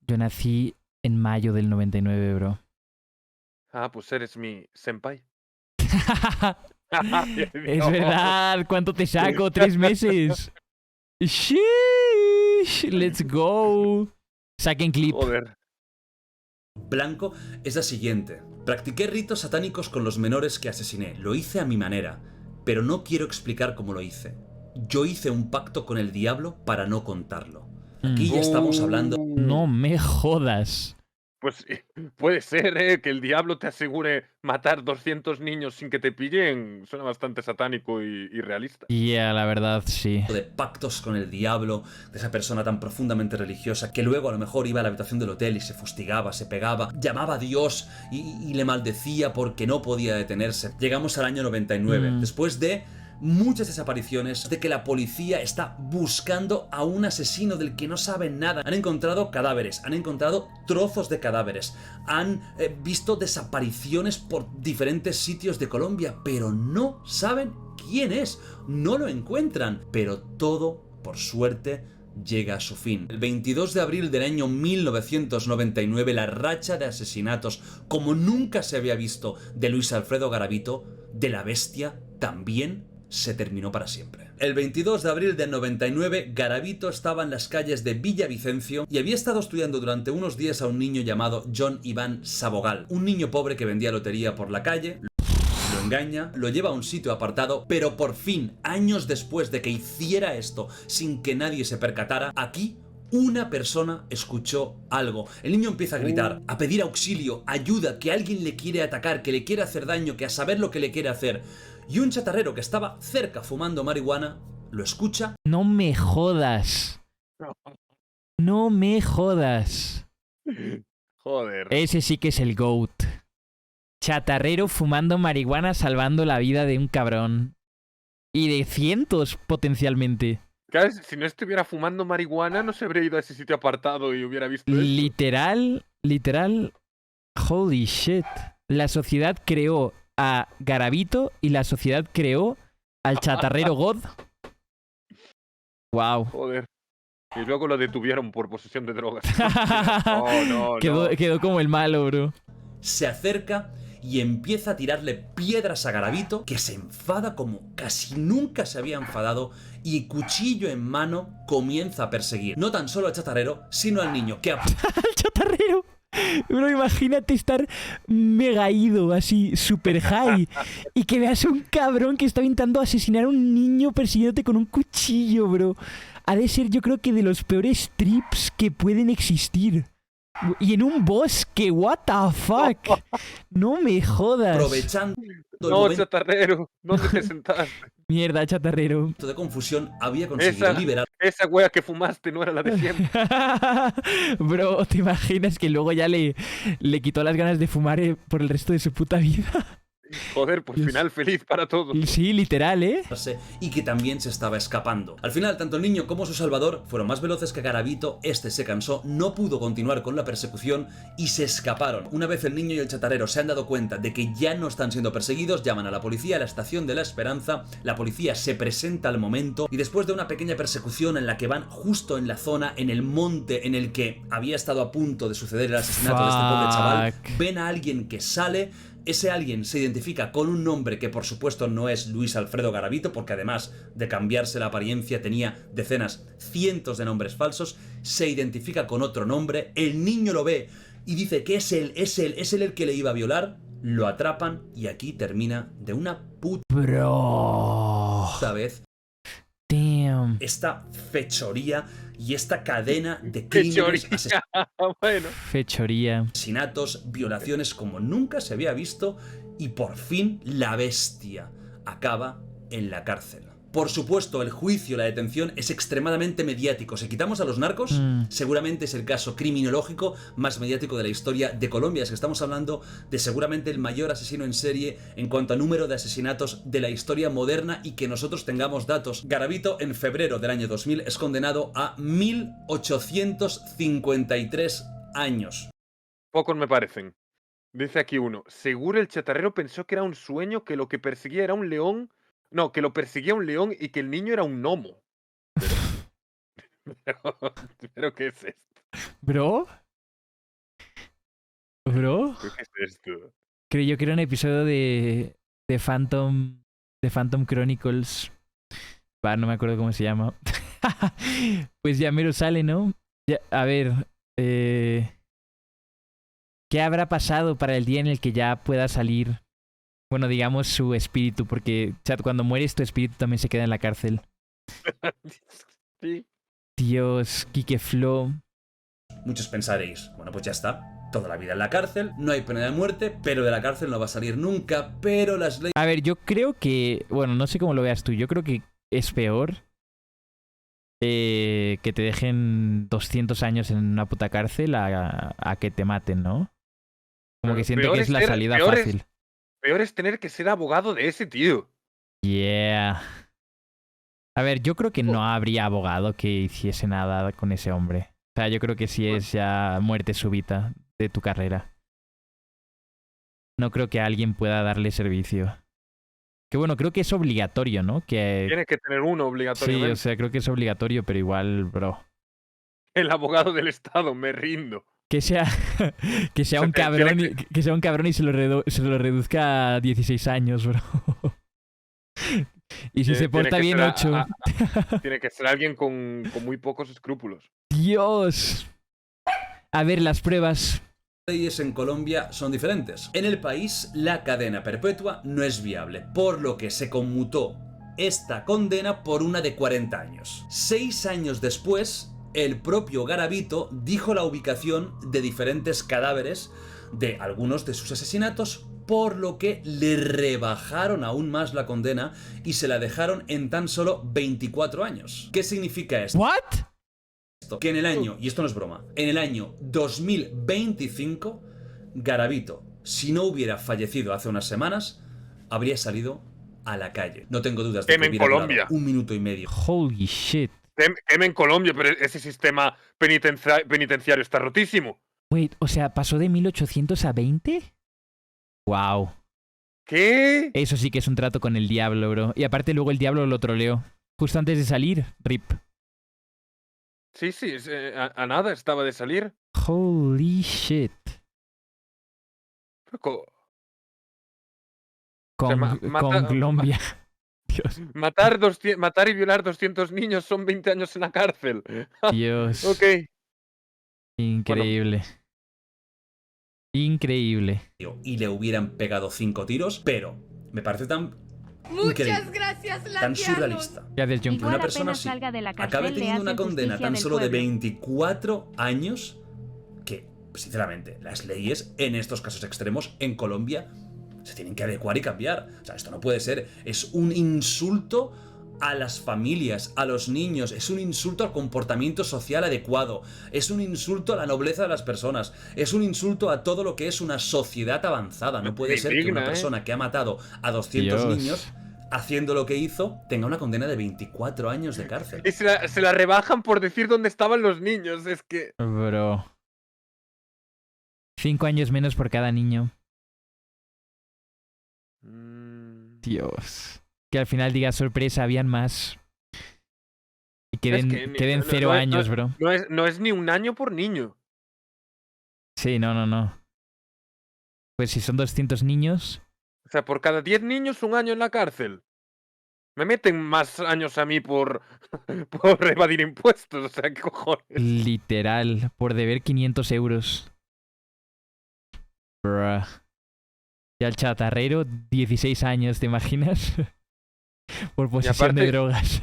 Yo nací en mayo del 99, bro. Ah, pues eres mi senpai. Es verdad, ¿cuánto te saco? 3 meses. Sheesh, let's go. Saquen clip. Joder. Blanco es la siguiente. Practiqué ritos satánicos con los menores que asesiné. Lo hice a mi manera, pero no quiero explicar cómo lo hice. Yo hice un pacto con el diablo para no contarlo. Aquí ya estamos hablando... No me jodas. Pues puede ser, que el diablo te asegure matar 200 niños sin que te pillen. Suena bastante satánico y realista. La verdad, sí. De pactos con el diablo, de esa persona tan profundamente religiosa que luego a lo mejor iba a la habitación del hotel y se fustigaba, se pegaba, llamaba a Dios y le maldecía porque no podía detenerse. Llegamos al año 99, después de muchas desapariciones, de que la policía está buscando a un asesino del que no saben nada. Han encontrado cadáveres, han encontrado trozos de cadáveres, han visto desapariciones por diferentes sitios de Colombia, pero no saben quién es, no lo encuentran. Pero todo, por suerte, llega a su fin. El 22 de abril del año 1999, la racha de asesinatos como nunca se había visto de Luis Alfredo Garavito, de la bestia, también se terminó para siempre. El 22 de abril del 99, Garavito estaba en las calles de Villavicencio y había estado estudiando durante unos días a un niño llamado John Iván Sabogal, un niño pobre que vendía lotería por la calle. Lo engaña, lo lleva a un sitio apartado, pero por fin, años después de que hiciera esto sin que nadie se percatara, aquí una persona escuchó algo. El niño empieza a gritar, a pedir auxilio, ayuda, que alguien le quiere atacar, que le quiere hacer daño, que a saber lo que le quiere hacer. Y un chatarrero que estaba cerca fumando marihuana lo escucha. No me jodas. No me jodas. Joder. Ese sí que es el GOAT. Chatarrero fumando marihuana salvando la vida de un cabrón. Y de cientos potencialmente. Claro, si no estuviera fumando marihuana, no se habría ido a ese sitio apartado y hubiera visto esto. Literal. Holy shit. La sociedad creó a Garavito y la sociedad creó al chatarrero God. Wow. Joder. Y luego lo detuvieron por posesión de drogas. No. Quedó como el malo, bro. Se acerca y empieza a tirarle piedras a Garavito, que se enfada como casi nunca se había enfadado y cuchillo en mano comienza a perseguir no tan solo al chatarrero, sino al niño que... ¡Al chatarrero! Bro, imagínate estar mega ido, así, super high, y que veas a un cabrón que está intentando asesinar a un niño persiguiéndote con un cuchillo, bro. Ha de ser, yo creo que de los peores trips que pueden existir. Y en un bosque, what the fuck. No me jodas. Aprovechando No, chatarrero, ¿dónde te sentaste? Mierda, chatarrero. de confusión, había conseguido liberar Esa wea que fumaste no era la de siempre. Bro, ¿te imaginas que luego ya le quitó las ganas de fumar por el resto de su puta vida? Joder, pues final feliz para todos. Sí, literal, ¿eh? y que también se estaba escapando. Al final, tanto el niño como su salvador fueron más veloces que Garavito. Este se cansó, no pudo continuar con la persecución y se escaparon. Una vez el niño y el chatarrero se han dado cuenta de que ya no están siendo perseguidos, llaman a la policía a la estación de La Esperanza. La policía se presenta al momento y después de una pequeña persecución en la que van justo en la zona, en el monte en el que había estado a punto de suceder el asesinato de este pobre chaval, ven a alguien que sale. Ese alguien se identifica con un nombre que por supuesto no es Luis Alfredo Garavito, porque además de cambiarse la apariencia tenía decenas, cientos de nombres falsos. Se identifica con otro nombre, el niño lo ve y dice que es él el que le iba a violar. Lo atrapan y aquí termina de una puta vez. Damn. Esta fechoría y esta cadena de crímenes, Fechoría. asesinatos, violaciones como nunca se había visto, y por fin la bestia acaba en la cárcel. Por supuesto, el juicio, la detención es extremadamente mediático. Si quitamos a los narcos, seguramente es el caso criminológico más mediático de la historia de Colombia. Es que estamos hablando de seguramente el mayor asesino en serie en cuanto a número de asesinatos de la historia moderna y que nosotros tengamos datos. Garavito, en febrero del año 2000, es condenado a 1853 años. Pocos me parecen. Dice aquí uno, seguro el chatarrero pensó que era un sueño, que lo que perseguía era un león. No, que lo perseguía un león y que el niño era un gnomo. Pero ¿qué es esto? ¿Bro? ¿Qué es esto? Creo que era un episodio de Phantom Chronicles. No me acuerdo cómo se llama. Pues ya mero sale, ¿no? Ya, a ver, ¿qué habrá pasado para el día en el que ya pueda salir? Bueno, digamos su espíritu, porque chat, cuando mueres tu espíritu también se queda en la cárcel. Sí. Dios, Kike Flo. Muchos pensaréis, bueno, pues ya está, toda la vida en la cárcel, no hay pena de muerte, pero de la cárcel no va a salir nunca, pero las leyes... A ver, yo creo que, bueno, no sé cómo lo veas tú, yo creo que es peor que te dejen 200 años en una puta cárcel a que te maten, ¿no? Como que siento que es la salida fácil. Peor es tener que ser abogado de ese tío. Yeah. A ver, yo creo que no habría abogado que hiciese nada con ese hombre. O sea, yo creo que sí es ya muerte súbita de tu carrera. No creo que alguien pueda darle servicio. Que bueno, creo que es obligatorio, ¿no? Que... Tienes que tener uno obligatoriamente. Sí, o sea, creo que es obligatorio, pero igual, bro. El abogado del Estado, me rindo. Que sea un cabrón y se lo reduzca a 16 años, bro. Y si se porta bien, 8. Tiene que ser alguien con muy pocos escrúpulos. Dios. A ver, las pruebas. leyes en Colombia son diferentes. En el país, la cadena perpetua no es viable, por lo que se conmutó esta condena por una de 40 años. 6 años después, el propio Garavito dijo la ubicación de diferentes cadáveres de algunos de sus asesinatos, por lo que le rebajaron aún más la condena y se la dejaron en tan solo 24 años. ¿Qué significa esto? ¿What? Que en el año, y esto no es broma, en el año 2025, Garavito, si no hubiera fallecido hace unas semanas, habría salido a la calle. No tengo dudas de que hubiera durado 1 minuto y medio. Holy shit. En Colombia, pero ese sistema penitenciario está rotísimo. Wait, o sea, ¿pasó de 1800 a 20? Wow. ¿Qué? Eso sí que es un trato con el diablo, bro. Y aparte luego el diablo lo troleó. Justo antes de salir, RIP. Sí, a nada estaba de salir. Holy shit. Con Colombia. Dios. Matar y violar 200 niños son 20 años en la cárcel. Dios. Ok. Increíble. Bueno. Increíble. Y le hubieran pegado 5 tiros, pero me parece tan Muchas gracias, tan surrealista. Gracias, John. Que una persona así acabe teniendo una condena tan solo de 24 años, que, sinceramente, las leyes en estos casos extremos en Colombia se tienen que adecuar y cambiar. O sea, esto no puede ser. Es un insulto a las familias, a los niños, es un insulto al comportamiento social adecuado, es un insulto a la nobleza de las personas, es un insulto a todo lo que es una sociedad avanzada. No puede ser que una persona que ha matado a 200 niños haciendo lo que hizo tenga una condena de 24 años de cárcel. Y se la rebajan por decir dónde estaban los niños, es que... Bro. 5 años menos por cada niño. Dios. Que al final diga sorpresa, habían más. Y queden 0 años, bro. No es ni 1 año por niño. Sí, no. Pues si son 200 niños... O sea, por cada 10 niños, 1 año en la cárcel. Me meten más años a mí por evadir impuestos, o sea, ¿qué cojones? Literal, por deber 500 euros. Bruh. Y al chatarrero, 16 años, ¿te imaginas? Por posesión de drogas.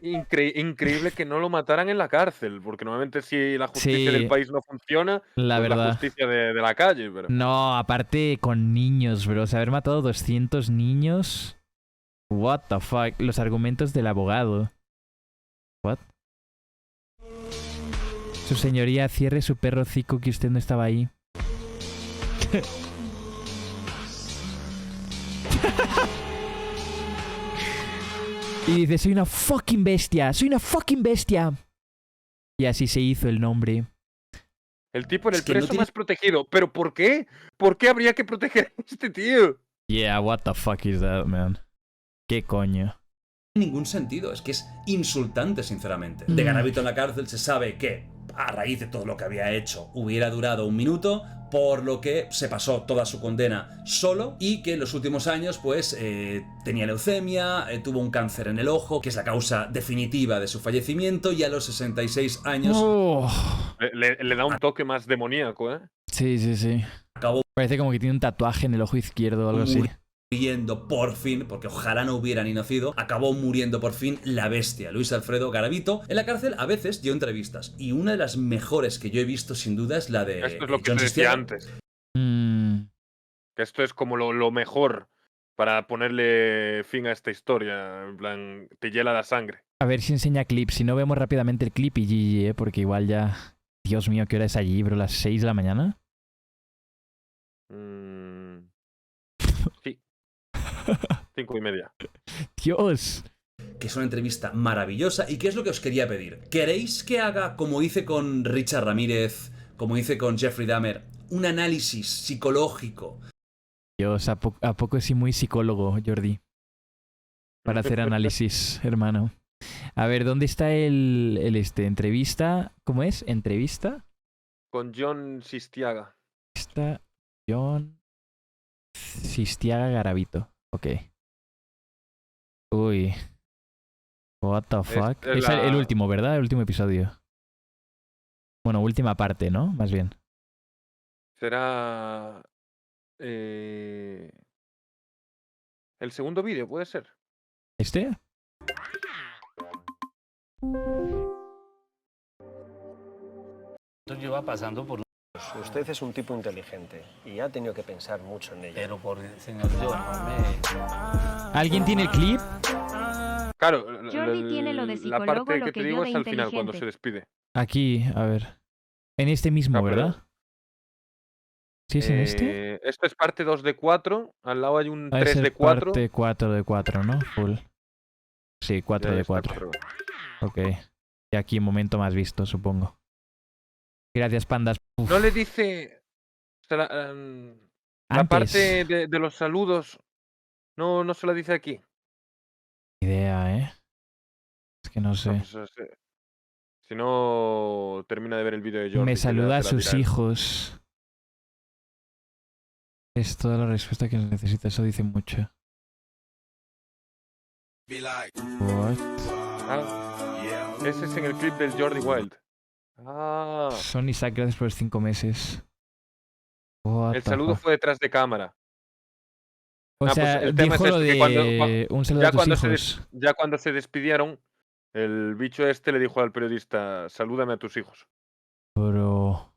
Increíble que no lo mataran en la cárcel, porque normalmente si la justicia del país no funciona, la verdad. La justicia de la calle. Pero... No, aparte con niños, bro. O sea, haber matado 200 niños... What the fuck. Los argumentos del abogado. What? Su señoría, cierre su perro hocico que usted no estaba ahí. Y dice, soy una fucking bestia, soy una fucking bestia. Y así se hizo el nombre. El tipo era el preso más protegido. ¿Pero por qué? ¿Por qué habría que proteger a este tío? Yeah, what the fuck is that, man? ¿Qué coño? No tiene ningún sentido, es que es insultante, sinceramente. De Garavito en la cárcel se sabe que, a raíz de todo lo que había hecho, hubiera durado 1 minuto, por lo que se pasó toda su condena solo, y que en los últimos años, pues, tenía leucemia, tuvo un cáncer en el ojo, que es la causa definitiva de su fallecimiento, y a los 66 años... Le da un toque más demoníaco, ¿eh? Sí. Acabó... Parece como que tiene un tatuaje en el ojo izquierdo o algo así. Muriendo por fin, porque ojalá no hubiera ni nacido, acabó muriendo por fin la bestia, Luis Alfredo Garavito. En la cárcel a veces dio entrevistas, y una de las mejores que yo he visto sin duda es la de Esto es lo que te decía antes. Que esto es como lo mejor para ponerle fin a esta historia, en plan, te hiela la sangre. A ver si enseña clip, si no vemos rápidamente el clip y GG, porque igual ya... Dios mío, ¿qué hora es allí, bro? ¿Las 6 de la mañana? Sí. 5:30. Dios. Que es una entrevista maravillosa. ¿Y qué es lo que os quería pedir? ¿Queréis que haga, como hice con Richard Ramírez, como hice con Jeffrey Dahmer, un análisis psicológico? Dios, ¿a poco soy muy psicólogo, Jordi? Para hacer análisis, hermano. A ver, ¿dónde está el entrevista? ¿Cómo es? ¿Entrevista? Con John Sistiaga. Está John Sistiaga Garavito. Ok. Uy. What the fuck. Es el último, ¿verdad? El último episodio. Bueno, última parte, ¿no? Más bien. Será el segundo vídeo, puede ser. ¿Este? Lleva pasando por... Usted es un tipo inteligente y ha tenido que pensar mucho en ello. Pero por el señor John, no me... ¿Alguien tiene el clip? Claro, Jordi tiene lo de la psicólogo, parte lo que que te yo digo de es al final, cuando inteligente. se despide. Aquí, a ver. En este mismo, Ah, pero- ¿verdad? ¿Sí es en este? Esto es parte 2 de 4. Al lado hay un Ah, 3 es de 4. parte 4 de 4, ¿no? Full. Sí, 4 de 4. Ok. Y aquí, momento más visto, supongo. Gracias, pandas. Uf. No le dice. O sea, la Antes. parte de los saludos. No se la dice aquí. Idea, ¿eh? Es que no No, sé. pues, si no, termina de ver el vídeo de Jordi. Me que ya saluda a se la sus dirá. hijos. Es toda la respuesta que necesita. Eso dice mucho. What? Ah, ese es en el clip del Jordi Wild. Ah, Son Isaac, gracias por los 5 meses. What el the saludo fuck. fue detrás de cámara. O pues sea, el tema dijo es lo este, de que un saludo a tus hijos. ya cuando se despidieron, el bicho este le dijo al periodista, salúdame a tus hijos. Bro.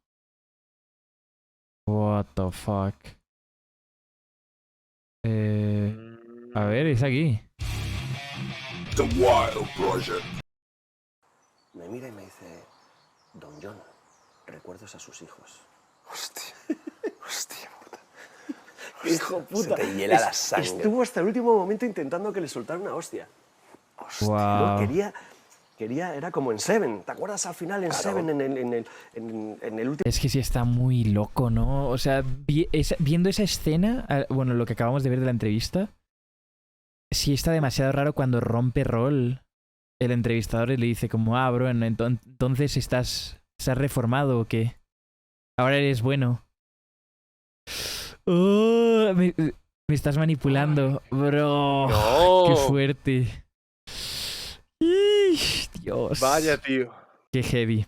What the fuck. A ver, es aquí. Me mira y me dice, Don John, recuerdos a sus hijos. Hostia puta. Hijo puta. Se te hiela la sangre. Estuvo hasta el último momento intentando que le soltara una hostia. Wow. No, quería, era como en Seven. ¿Te acuerdas al final en Seven, en el último? Es que sí está muy loco, ¿no? O sea, viendo esa escena, bueno, lo que acabamos de ver de la entrevista, sí está demasiado raro cuando rompe rol el entrevistador y le dice como, ah, bro, entonces estás reformado o qué. Ahora eres bueno. Oh, me estás manipulando, bro. No. Qué fuerte. Dios. Vaya, tío. Qué heavy.